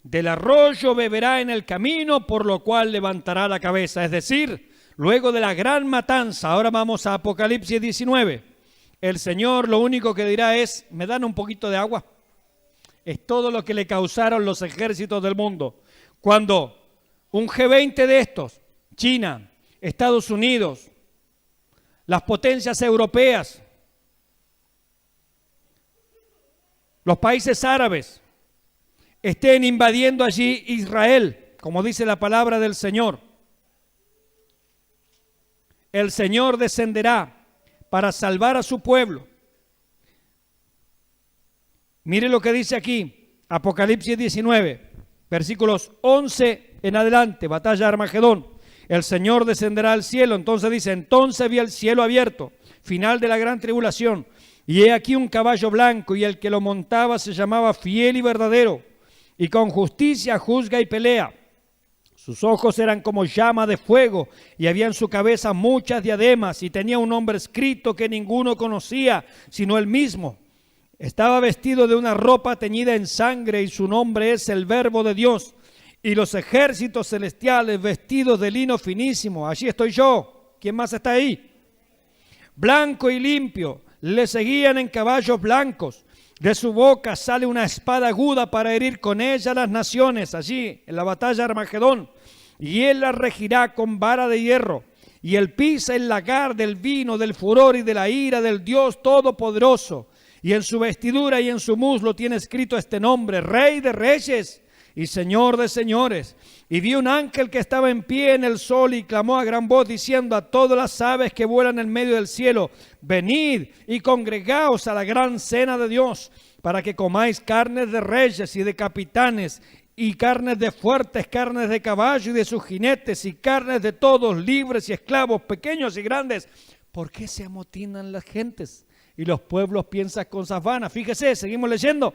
Del arroyo beberá en el camino, por lo cual levantará la cabeza. Es decir, luego de la gran matanza, ahora vamos a Apocalipsis 19. El Señor lo único que dirá es, ¿me dan un poquito de agua? Es todo lo que le causaron los ejércitos del mundo. Cuando un G20 de estos, China, Estados Unidos, las potencias europeas, los países árabes, estén invadiendo allí Israel, como dice la palabra del Señor, el Señor descenderá para salvar a su pueblo. Mire lo que dice aquí, Apocalipsis 19, versículos 11 en adelante, batalla de Armagedón. El Señor descenderá al cielo. Entonces dice, entonces vi el cielo abierto, final de la gran tribulación, y he aquí un caballo blanco, y el que lo montaba se llamaba Fiel y Verdadero, y con justicia juzga y pelea. Sus ojos eran como llama de fuego, y había en su cabeza muchas diademas, y tenía un nombre escrito que ninguno conocía, sino él mismo. Estaba vestido de una ropa teñida en sangre, y su nombre es el Verbo de Dios. Y los ejércitos celestiales vestidos de lino finísimo, allí estoy yo, ¿quién más está ahí? Blanco y limpio, le seguían en caballos blancos. De su boca sale una espada aguda para herir con ella las naciones, allí en la batalla de Armagedón. Y él la regirá con vara de hierro. Y él pisa el lagar del vino, del furor y de la ira del Dios Todopoderoso. Y en su vestidura y en su muslo tiene escrito este nombre, Rey de Reyes y Señor de Señores. Y vi un ángel que estaba en pie en el sol y clamó a gran voz diciendo a todas las aves que vuelan en medio del cielo, venid y congregaos a la gran cena de Dios, para que comáis carnes de reyes y de capitanes, y carnes de fuertes, carnes de caballo y de sus jinetes, y carnes de todos, libres y esclavos, pequeños y grandes. ¿Por qué se amotinan las gentes y los pueblos piensan cosas vanas? Fíjese, seguimos leyendo.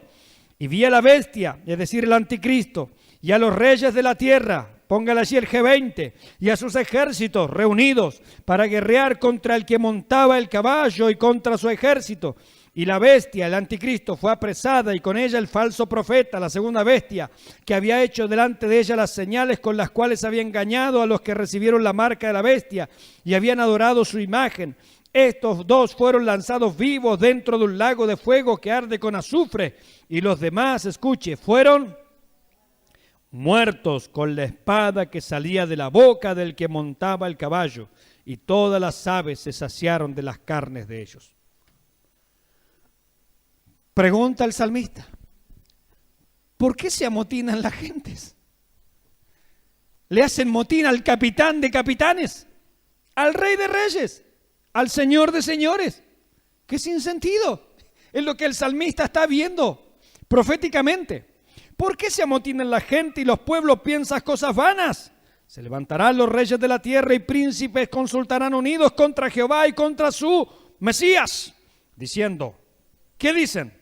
Y vi a la bestia, es decir, el anticristo, y a los reyes de la tierra, póngale así el G20, y a sus ejércitos reunidos para guerrear contra el que montaba el caballo y contra su ejército. Y la bestia, el anticristo, fue apresada, y con ella el falso profeta, la segunda bestia, que había hecho delante de ella las señales con las cuales había engañado a los que recibieron la marca de la bestia y habían adorado su imagen. Estos dos fueron lanzados vivos dentro de un lago de fuego que arde con azufre, y los demás, escuche, fueron muertos con la espada que salía de la boca del que montaba el caballo, y todas las aves se saciaron de las carnes de ellos. Pregunta el salmista, ¿por qué se amotinan las gentes? Le hacen motín al capitán de capitanes, al Rey de Reyes, al Señor de señores. ¡Qué sinsentido! Es lo que el salmista está viendo proféticamente. ¿Por qué se amotinan la gente y los pueblos piensan cosas vanas? Se levantarán los reyes de la tierra y príncipes consultarán unidos contra Jehová y contra su Mesías, diciendo, ¿qué dicen?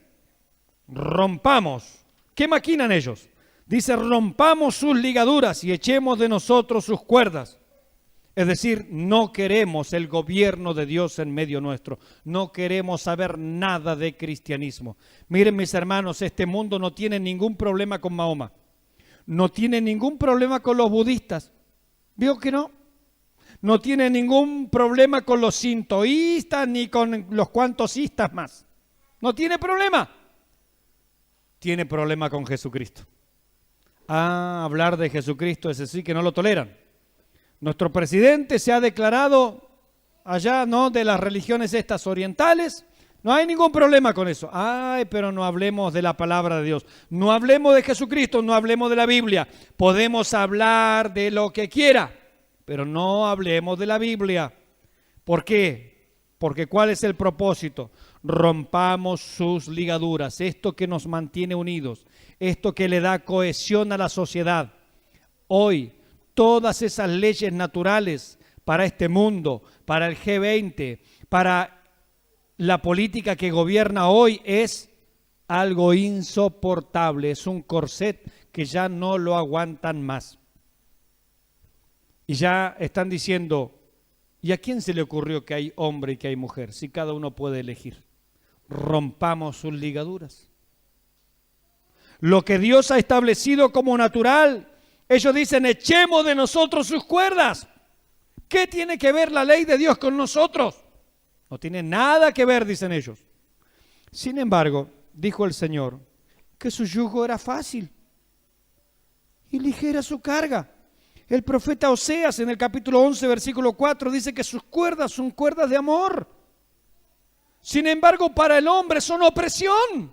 Rompamos. ¿Qué maquinan ellos? Dice, rompamos sus ligaduras y echemos de nosotros sus cuerdas. Es decir, no queremos el gobierno de Dios en medio nuestro. No queremos saber nada de cristianismo. Miren, mis hermanos, este mundo no tiene ningún problema con Mahoma. No tiene ningún problema con los budistas. ¿Vio que no? No tiene ningún problema con los sintoístas ni con los cuantosistas más. No tiene problema. Tiene problema con Jesucristo. Hablar de Jesucristo, ese sí que no lo toleran. Nuestro presidente se ha declarado allá, ¿no?, de las religiones estas orientales. No hay ningún problema con eso. Pero no hablemos de la palabra de Dios. No hablemos de Jesucristo, no hablemos de la Biblia. Podemos hablar de lo que quiera, pero no hablemos de la Biblia. ¿Por qué? Porque ¿cuál es el propósito? Rompamos sus ligaduras, esto que nos mantiene unidos, esto que le da cohesión a la sociedad. Hoy, todas esas leyes naturales para este mundo, para el G20, para la política que gobierna hoy es algo insoportable, es un corset que ya no lo aguantan más. Y ya están diciendo, ¿y a quién se le ocurrió que hay hombre y que hay mujer? Si cada uno puede elegir. Rompamos sus ligaduras. Lo que Dios ha establecido como natural, ellos dicen, echemos de nosotros sus cuerdas. ¿Qué tiene que ver la ley de Dios con nosotros? No tiene nada que ver, dicen ellos. Sin embargo, dijo el Señor, que su yugo era fácil y ligera su carga. El profeta Oseas en el capítulo 11, versículo 4, dice que sus cuerdas son cuerdas de amor. Sin embargo, para el hombre son opresión,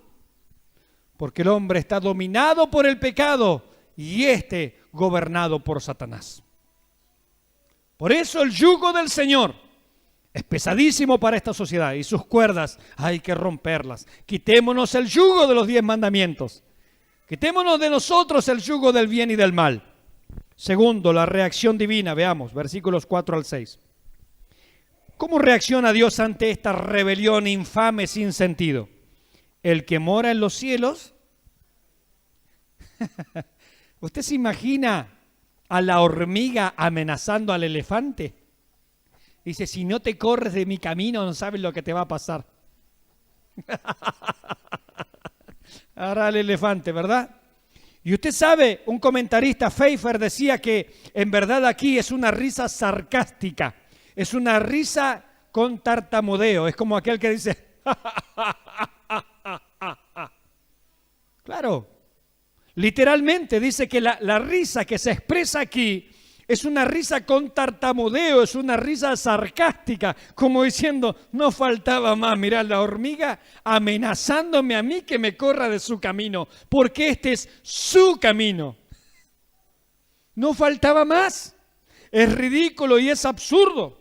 porque el hombre está dominado por el pecado y gobernado por Satanás. Por eso el yugo del Señor es pesadísimo para esta sociedad y sus cuerdas hay que romperlas. Quitémonos el yugo de los 10 mandamientos. Quitémonos de nosotros el yugo del bien y del mal. Segundo, la reacción divina. Veamos, versículos 4 al 6. ¿Cómo reacciona Dios ante esta rebelión infame sin sentido? El que mora en los cielos. ¿Usted se imagina a la hormiga amenazando al elefante? Dice, si no te corres de mi camino, no sabes lo que te va a pasar. Ahora el elefante, ¿verdad? Y usted sabe, un comentarista, Pfeiffer, decía que en verdad aquí es una risa sarcástica, es una risa con tartamudeo, es como aquel que dice, claro, literalmente dice que la risa que se expresa aquí es una risa con tartamudeo, es una risa sarcástica, como diciendo, no faltaba más, mirá la hormiga amenazándome a mí que me corra de su camino, porque este es su camino. No faltaba más, es ridículo y es absurdo.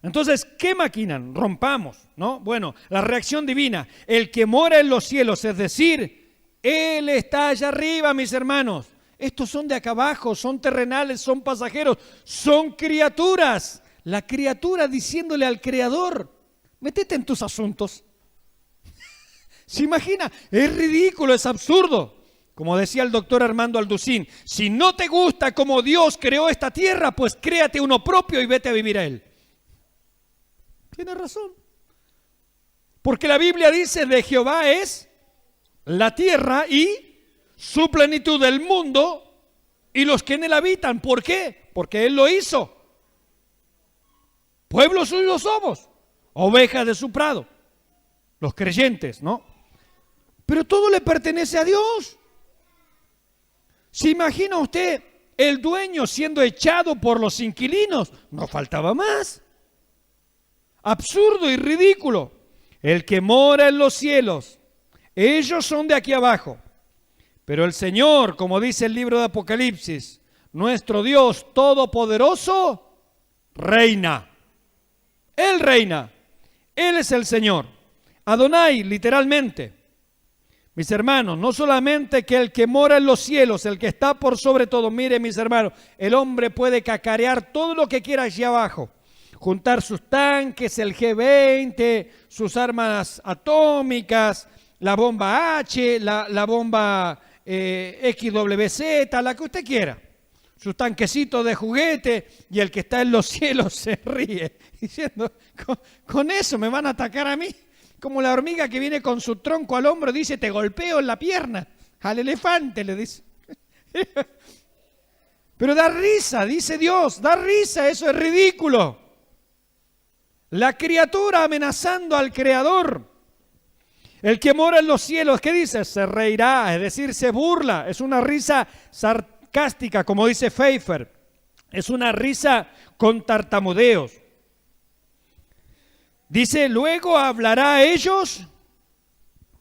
Entonces, ¿qué maquinan? Rompamos, ¿no? Bueno, la reacción divina, el que mora en los cielos, es decir, Él está allá arriba, mis hermanos. Estos son de acá abajo, son terrenales, son pasajeros, son criaturas. La criatura diciéndole al Creador, métete en tus asuntos. ¿Se imagina? Es ridículo, es absurdo. Como decía el doctor Armando Alducín, si no te gusta cómo Dios creó esta tierra, pues créate uno propio y vete a vivir a Él. Tiene razón. Porque la Biblia dice, de Jehová es la tierra y su plenitud, el mundo y los que en él habitan. ¿Por qué? Porque Él lo hizo. Pueblo suyo somos, ovejas de su prado, los creyentes, ¿no? Pero todo le pertenece a Dios. ¿Se imagina usted el dueño siendo echado por los inquilinos? No faltaba más. Absurdo y ridículo. El que mora en los cielos, ellos son de aquí abajo. Pero el Señor, como dice el libro de Apocalipsis, nuestro Dios todopoderoso, reina. Él reina. Él es el Señor. Adonai, literalmente. Mis hermanos, no solamente que el que mora en los cielos, el que está por sobre todo, mire mis hermanos, el hombre puede cacarear todo lo que quiera allí abajo. Juntar sus tanques, el G20, sus armas atómicas, la bomba H, la bomba XWZ, la que usted quiera, sus tanquecitos de juguete, y el que está en los cielos se ríe, diciendo, con eso me van a atacar a mí, como la hormiga que viene con su tronco al hombro, dice, te golpeo en la pierna, al elefante le dice. Pero da risa, dice Dios, da risa, eso es ridículo. La criatura amenazando al Creador. El que mora en los cielos, ¿qué dice? Se reirá, es decir, se burla. Es una risa sarcástica, como dice Pfeiffer. Es una risa con tartamudeos. Dice, luego hablará a ellos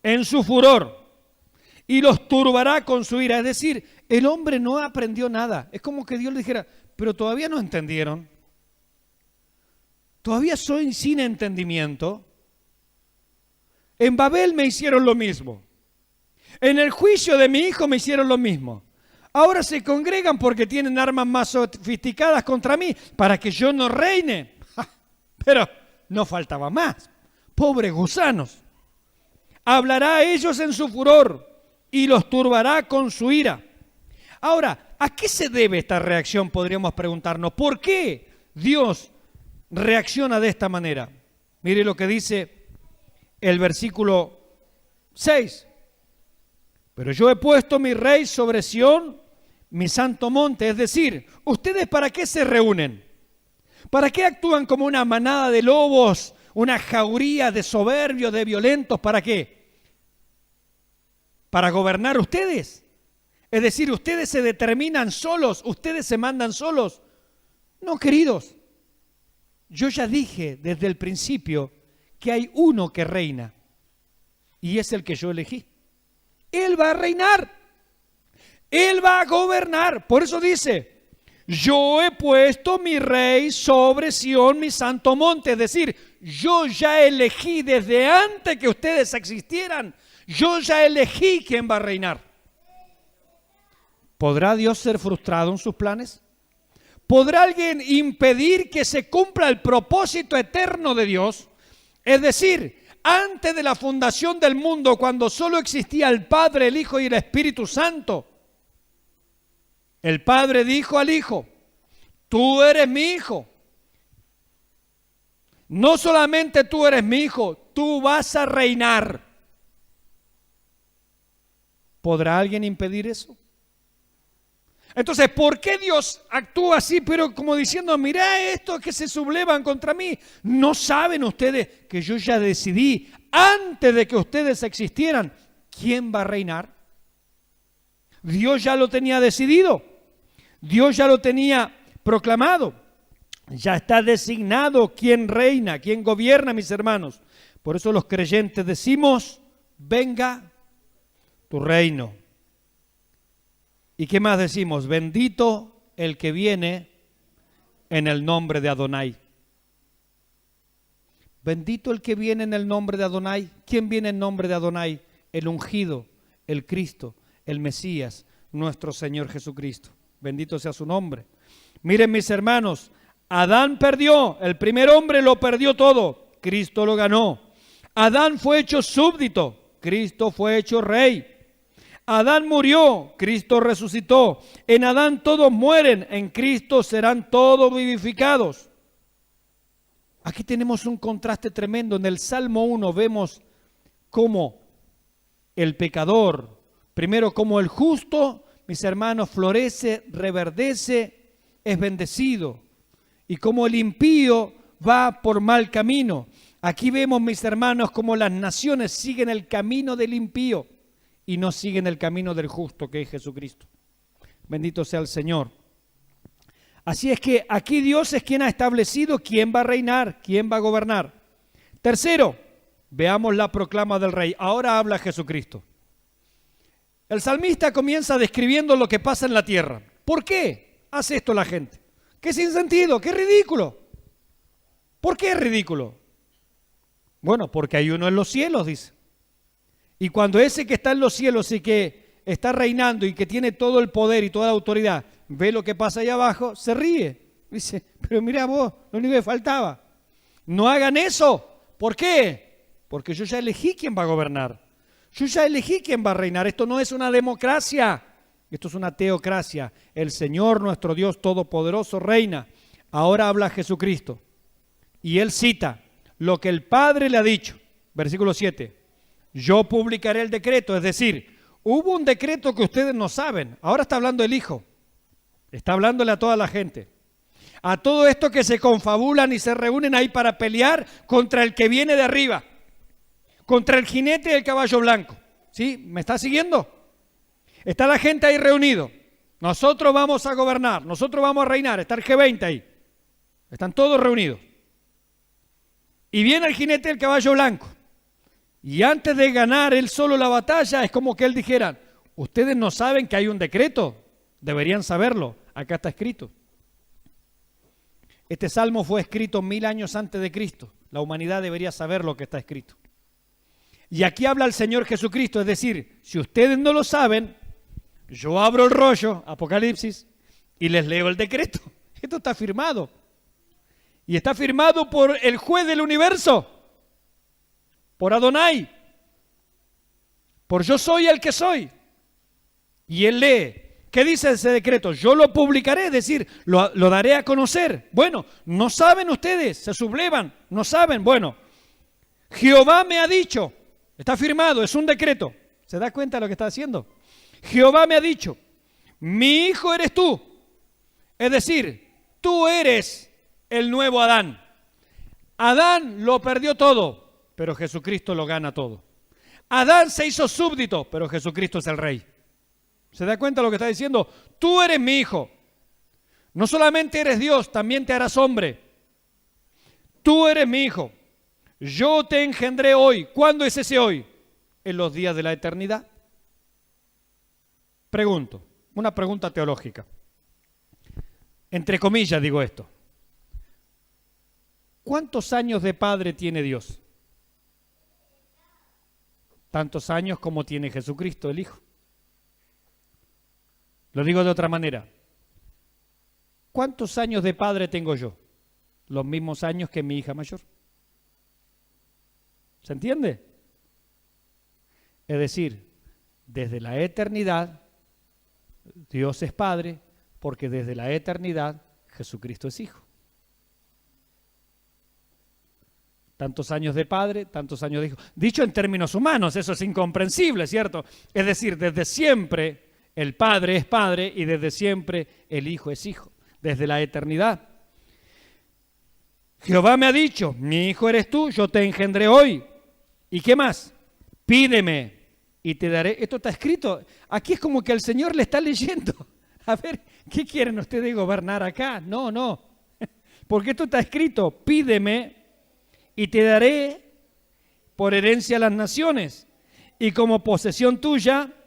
en su furor y los turbará con su ira. Es decir, el hombre no aprendió nada. Es como que Dios le dijera, pero todavía no entendieron. Todavía soy sin entendimiento. En Babel me hicieron lo mismo. En el juicio de mi hijo me hicieron lo mismo. Ahora se congregan porque tienen armas más sofisticadas contra mí para que yo no reine. Pero no faltaba más. Pobres gusanos. Hablará a ellos en su furor y los turbará con su ira. Ahora, ¿a qué se debe esta reacción? Podríamos preguntarnos. ¿Por qué Dios reacciona de esta manera? Mire lo que dice el versículo 6. Pero yo he puesto mi rey sobre Sión, mi santo monte. Es decir, ¿ustedes para qué se reúnen? ¿Para qué actúan como una manada de lobos, una jauría de soberbios, de violentos? ¿Para qué? ¿Para gobernar ustedes? Es decir, ¿ustedes se determinan solos? ¿Ustedes se mandan solos? No, queridos. Yo ya dije desde el principio que hay uno que reina y es el que yo elegí. Él va a reinar. Él va a gobernar. Por eso dice, yo he puesto mi rey sobre Sión, mi santo monte. Es decir, yo ya elegí desde antes que ustedes existieran. Yo ya elegí quién va a reinar. ¿Podrá Dios ser frustrado en sus planes? ¿Podrá alguien impedir que se cumpla el propósito eterno de Dios? Es decir, antes de la fundación del mundo, cuando solo existía el Padre, el Hijo y el Espíritu Santo, el Padre dijo al Hijo, tú eres mi hijo. No solamente tú eres mi hijo, tú vas a reinar. ¿Podrá alguien impedir eso? Entonces, ¿por qué Dios actúa así, pero como diciendo, mirá estos que se sublevan contra mí? ¿No saben ustedes que yo ya decidí, antes de que ustedes existieran, quién va a reinar? Dios ya lo tenía decidido. Dios ya lo tenía proclamado. Ya está designado quién reina, quién gobierna, mis hermanos. Por eso los creyentes decimos, venga tu reino. ¿Y qué más decimos? Bendito el que viene en el nombre de Adonai. Bendito el que viene en el nombre de Adonai. ¿Quién viene en nombre de Adonai? El ungido, el Cristo, el Mesías, nuestro Señor Jesucristo. Bendito sea su nombre. Miren, mis hermanos, Adán perdió, el primer hombre lo perdió todo, Cristo lo ganó. Adán fue hecho súbdito, Cristo fue hecho rey. Adán murió, Cristo resucitó. En Adán todos mueren, en Cristo serán todos vivificados. Aquí tenemos un contraste tremendo. En el Salmo 1 vemos cómo el pecador, primero como el justo, mis hermanos, florece, reverdece, es bendecido. Y como el impío va por mal camino. Aquí vemos, mis hermanos, como las naciones siguen el camino del impío y no siguen el camino del justo, que es Jesucristo. Bendito sea el Señor. Así es que aquí Dios es quien ha establecido quién va a reinar, quién va a gobernar. Tercero, veamos la proclama del rey. Ahora habla Jesucristo. El salmista comienza describiendo lo que pasa en la tierra. ¿Por qué hace esto la gente? ¡Qué sin sentido! ¡Qué ridículo! ¿Por qué es ridículo? Bueno, porque hay uno en los cielos, dice. Y cuando ese que está en los cielos y que está reinando y que tiene todo el poder y toda la autoridad, ve lo que pasa allá abajo, se ríe. Dice, pero mira vos, lo único que faltaba. No hagan eso. ¿Por qué? Porque yo ya elegí quién va a gobernar. Yo ya elegí quién va a reinar. Esto no es una democracia. Esto es una teocracia. El Señor, nuestro Dios Todopoderoso, reina. Ahora habla Jesucristo. Y Él cita lo que el Padre le ha dicho. Versículo 7. Yo publicaré el decreto. Es decir, hubo un decreto que ustedes no saben. Ahora está hablando el Hijo. Está hablándole a toda la gente. A todo esto que se confabulan y se reúnen ahí para pelear contra el que viene de arriba. Contra el jinete del caballo blanco. ¿Sí? ¿Me está siguiendo? Está la gente ahí reunido. Nosotros vamos a gobernar, nosotros vamos a reinar. Está el G20 ahí. Están todos reunidos. Y viene el jinete del caballo blanco. Y antes de ganar él solo la batalla, es como que él dijera, ustedes no saben que hay un decreto, deberían saberlo, acá está escrito. Este salmo fue escrito 1000 años antes de Cristo. La humanidad debería saber lo que está escrito. Y aquí habla el Señor Jesucristo, es decir, si ustedes no lo saben, yo abro el rollo, Apocalipsis, y les leo el decreto. Esto está firmado. Y está firmado por el juez del universo, por Adonai, por yo soy el que soy. Y él lee. ¿Qué dice ese decreto? Yo lo publicaré, es decir, lo daré a conocer. Bueno, no saben ustedes, se sublevan, no saben. Bueno, Jehová me ha dicho, está firmado, es un decreto. ¿Se da cuenta de lo que está haciendo? Jehová me ha dicho, mi hijo eres tú. Es decir, tú eres el nuevo Adán. Adán lo perdió todo, pero Jesucristo lo gana todo. Adán se hizo súbdito, pero Jesucristo es el rey. ¿Se da cuenta de lo que está diciendo? Tú eres mi hijo. No solamente eres Dios, también te harás hombre. Tú eres mi hijo. Yo te engendré hoy. ¿Cuándo es ese hoy? En los días de la eternidad. Pregunto, una pregunta teológica. Entre comillas digo esto. ¿Cuántos años de padre tiene Dios? Tantos años como tiene Jesucristo, el Hijo. Lo digo de otra manera. ¿Cuántos años de padre tengo yo? Los mismos años que mi hija mayor. ¿Se entiende? Es decir, desde la eternidad, Dios es Padre, porque desde la eternidad Jesucristo es Hijo. Tantos años de Padre, tantos años de Hijo. Dicho en términos humanos, eso es incomprensible, ¿cierto? Es decir, desde siempre el Padre es Padre y desde siempre el Hijo es Hijo, desde la eternidad. Jehová me ha dicho, mi hijo eres tú, yo te engendré hoy. ¿Y qué más? Pídeme y te daré. Esto está escrito. Aquí es como que el Señor le está leyendo. A ver, ¿qué quieren ustedes gobernar acá? No, no. Porque esto está escrito. Pídeme y te daré por herencia a las naciones y como posesión tuya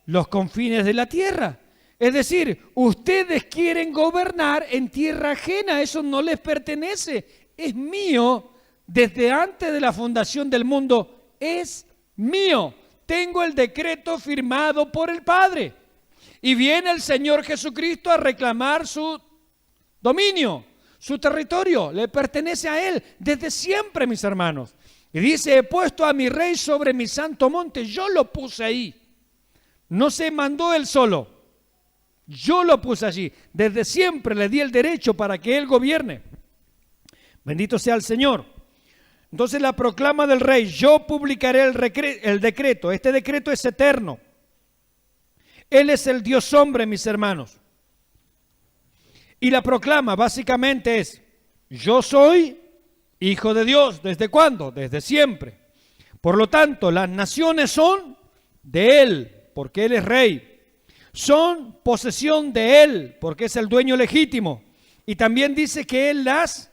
los confines de la tierra. Es decir, ustedes quieren gobernar en tierra ajena. Eso no les pertenece. Es mío. Desde antes de la fundación del mundo es mío. Tengo el decreto firmado por el Padre. Y viene el Señor Jesucristo a reclamar su dominio, su territorio. Le pertenece a Él desde siempre, mis hermanos. Y dice, he puesto a mi rey sobre mi santo monte. Yo lo puse ahí. No se mandó Él solo. Yo lo puse allí. Desde siempre le di el derecho para que Él gobierne. Bendito sea el Señor. Entonces la proclama del rey, yo publicaré el decreto. Este decreto es eterno. Él es el Dios hombre, mis hermanos. Y la proclama básicamente es, yo soy hijo de Dios. ¿Desde cuándo? Desde siempre. Por lo tanto, las naciones son de Él, porque Él es rey. Son posesión de Él, porque es el dueño legítimo. Y también dice que Él las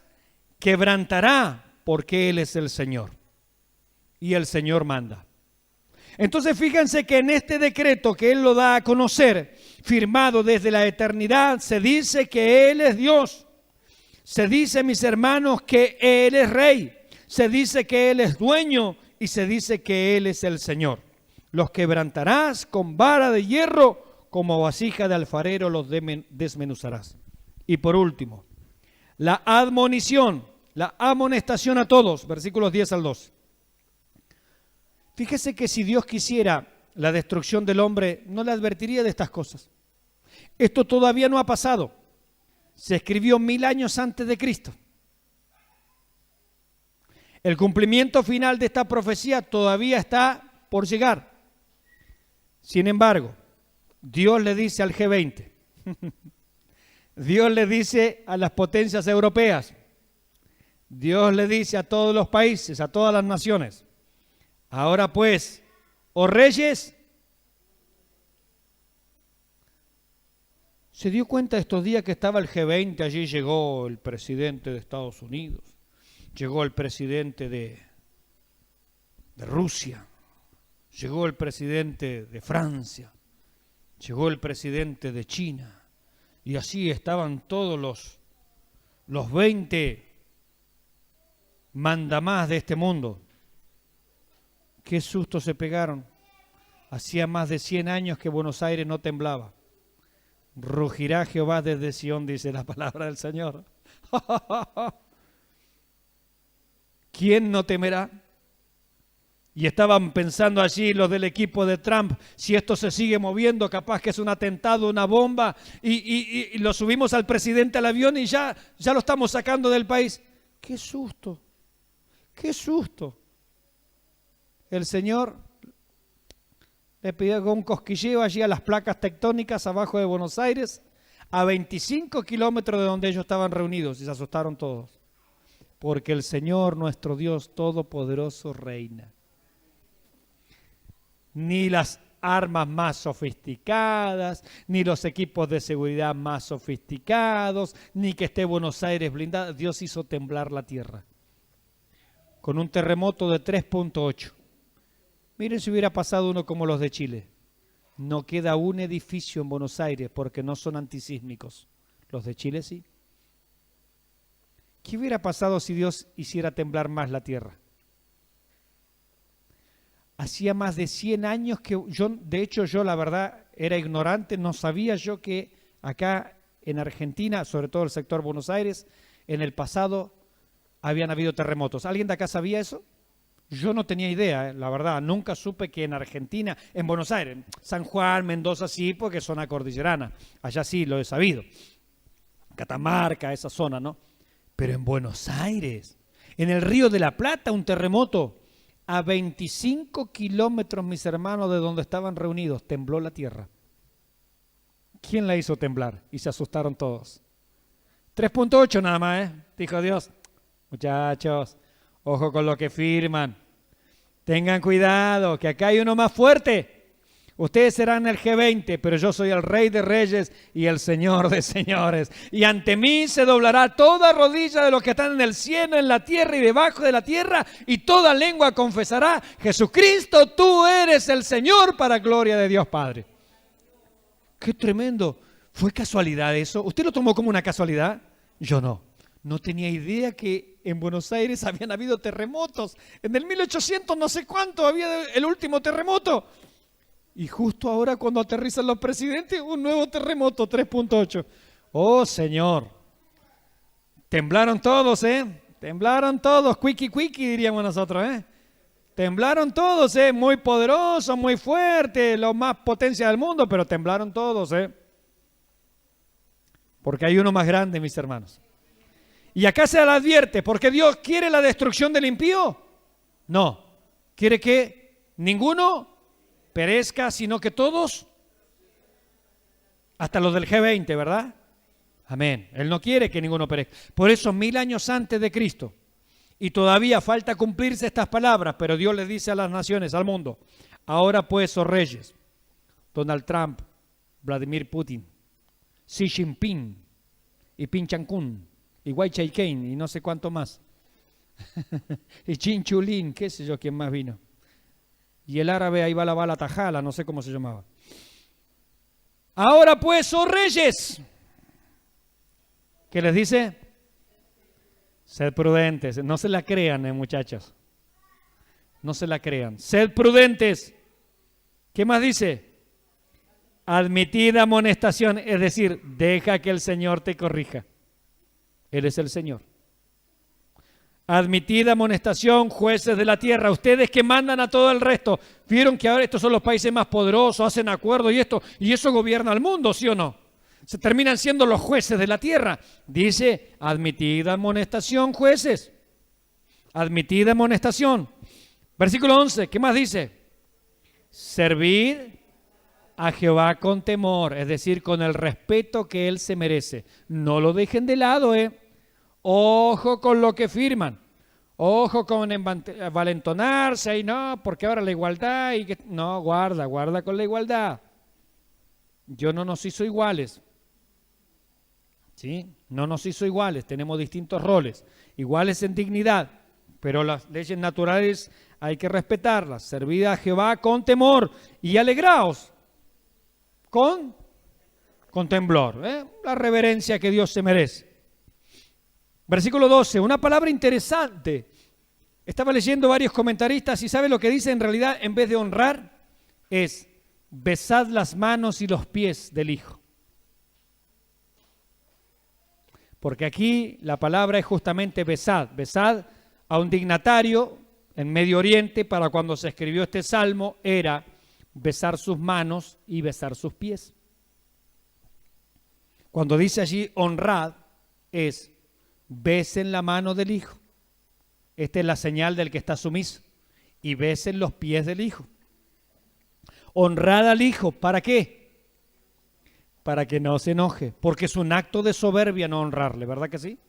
quebrantará, porque Él es el Señor. Y el Señor manda. Entonces fíjense que en este decreto que Él lo da a conocer, firmado desde la eternidad, se dice que Él es Dios. Se dice, mis hermanos, que Él es Rey. Se dice que Él es dueño y se dice que Él es el Señor. Los quebrantarás con vara de hierro, como vasija de alfarero los desmenuzarás. Y por último, la admonición, la amonestación a todos, versículos 10 al 12. Fíjese que si Dios quisiera la destrucción del hombre, no le advertiría de estas cosas. Esto todavía no ha pasado. Se escribió 1000 años antes de Cristo. El cumplimiento final de esta profecía todavía está por llegar. Sin embargo, Dios le dice al G20, Dios le dice a las potencias europeas, Dios le dice a todos los países, a todas las naciones, ahora pues, oh reyes, ¿se dio cuenta estos días que estaba el G20? Allí llegó el presidente de Estados Unidos, llegó el presidente de Rusia, llegó el presidente de Francia, llegó el presidente de China, y así estaban todos los 20 mandamás de este mundo. Qué susto se pegaron. Hacía más de 100 años que Buenos Aires no temblaba. Rugirá Jehová desde Sión, dice la palabra del Señor. ¿Quién no temerá? Y estaban pensando allí los del equipo de Trump, si esto se sigue moviendo, capaz que es un atentado, una bomba, y lo subimos al presidente al avión y ya lo estamos sacando del país. ¡Qué susto! ¡Qué susto! El Señor le pidió con un cosquilleo allí a las placas tectónicas abajo de Buenos Aires, a 25 kilómetros de donde ellos estaban reunidos, y se asustaron todos. Porque el Señor, nuestro Dios Todopoderoso, reina. Ni las armas más sofisticadas, ni los equipos de seguridad más sofisticados, ni que esté Buenos Aires blindada. Dios hizo temblar la tierra con un terremoto de 3.8. Miren si hubiera pasado uno como los de Chile. No queda un edificio en Buenos Aires porque no son antisísmicos. Los de Chile sí. ¿Qué hubiera pasado si Dios hiciera temblar más la tierra? Hacía más de 100 años que yo la verdad era ignorante, no sabía yo que acá en Argentina, sobre todo el sector Buenos Aires, en el pasado habían habido terremotos. ¿Alguien de acá sabía eso? Yo no tenía idea, la verdad, nunca supe que en Argentina, en Buenos Aires, San Juan, Mendoza sí, porque es zona cordillerana, allá sí lo he sabido, Catamarca, esa zona, ¿no? Pero en Buenos Aires, en el Río de la Plata, un terremoto, a 25 kilómetros, mis hermanos, de donde estaban reunidos, tembló la tierra. ¿Quién la hizo temblar? Y se asustaron todos. 3.8 nada más, dijo Dios. Muchachos, ojo con lo que firman. Tengan cuidado, que acá hay uno más fuerte. Ustedes serán el G20, pero yo soy el Rey de Reyes y el Señor de Señores. Y ante mí se doblará toda rodilla de los que están en el cielo, en la tierra y debajo de la tierra, y toda lengua confesará: Jesucristo, tú eres el Señor, para gloria de Dios Padre. ¡Qué tremendo! ¿Fue casualidad eso? ¿Usted lo tomó como una casualidad? Yo no. No tenía idea que en Buenos Aires habían habido terremotos. En el 1800 no sé cuánto había el último terremoto. Y justo ahora cuando aterrizan los presidentes, un nuevo terremoto, 3.8. ¡Oh, Señor! Temblaron todos, Temblaron todos, cuiqui cuiqui diríamos nosotros, Temblaron todos, muy poderosos, muy fuertes, los más potencia del mundo, pero temblaron todos, Porque hay uno más grande, mis hermanos. Y acá se le advierte, ¿porque Dios quiere la destrucción del impío? No, quiere que ninguno perezca, sino que todos, hasta los del G20, ¿verdad? Amén. Él no quiere que ninguno perezca. Por eso 1000 años antes de Cristo, y todavía falta cumplirse estas palabras, pero Dios les dice a las naciones, al mundo: ahora pues, oh reyes, Donald Trump, Vladimir Putin, Xi Jinping, y Pin Chankun, y Wai Chai-ken, y no sé cuánto más, y Chin Chulin, qué sé yo quién más vino. Y el árabe ahí va la bala Tajala, no sé cómo se llamaba. Ahora pues, oh reyes, ¿qué les dice? Sed prudentes, no se la crean, muchachos. No se la crean. Sed prudentes. ¿Qué más dice? Admitid amonestación, es decir, deja que el Señor te corrija. Él es el Señor. Admitid amonestación, jueces de la tierra, ustedes que mandan a todo el resto. ¿Vieron que ahora estos son los países más poderosos, hacen acuerdos y eso gobierna el mundo, sí o no? Se terminan siendo los jueces de la tierra. Dice, admitid amonestación, jueces. Admitid amonestación. Versículo 11, ¿qué más dice? Servid a Jehová con temor, es decir, con el respeto que Él se merece. No lo dejen de lado, Ojo con lo que firman. Ojo con envalentonarse y no, porque ahora la igualdad y que no, guarda con la igualdad. Dios no nos hizo iguales. ¿Sí? No nos hizo iguales, tenemos distintos roles, iguales en dignidad, pero las leyes naturales hay que respetarlas. Servid a Jehová con temor y alegraos con temblor, la reverencia que Dios se merece. Versículo 12, una palabra interesante. Estaba leyendo varios comentaristas y ¿sabe lo que dice? En realidad, en vez de honrar, es besad las manos y los pies del Hijo. Porque aquí la palabra es justamente besad. Besad a un dignatario en Medio Oriente para cuando se escribió este salmo era besar sus manos y besar sus pies. Cuando dice allí honrad es besen la mano del Hijo. Esta es la señal del que está sumiso. Y besen los pies del Hijo. Honrad al Hijo, ¿para qué? Para que no se enoje, porque es un acto de soberbia no honrarle, ¿verdad que sí?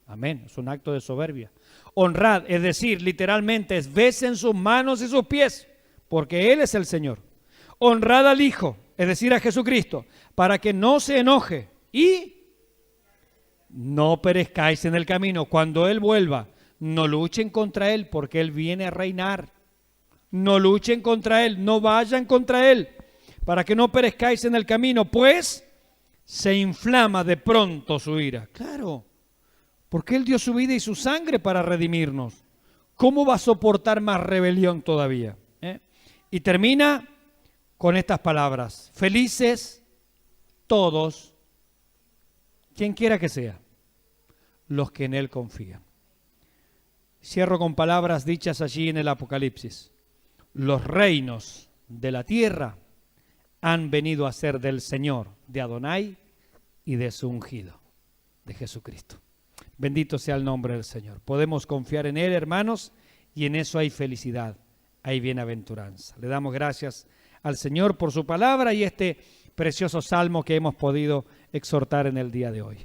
Amén, es un acto de soberbia. Honrad, es decir, literalmente es besen sus manos y sus pies, porque Él es el Señor. Honrad al Hijo, es decir, a Jesucristo, para que no se enoje y no perezcáis en el camino. Cuando Él vuelva, no luchen contra Él, porque Él viene a reinar. No luchen contra Él, no vayan contra Él, para que no perezcáis en el camino, pues se inflama de pronto su ira. Claro, porque Él dio su vida y su sangre para redimirnos. ¿Cómo va a soportar más rebelión todavía? Y termina con estas palabras: felices todos, quien quiera que sea, los que en Él confían. Cierro con palabras dichas allí en el Apocalipsis. Los reinos de la tierra han venido a ser del Señor, de Adonai y de su ungido, de Jesucristo. Bendito sea el nombre del Señor. Podemos confiar en Él, hermanos, y en eso hay felicidad, hay bienaventuranza. Le damos gracias al Señor por su palabra y este precioso salmo que hemos podido exhortar en el día de hoy.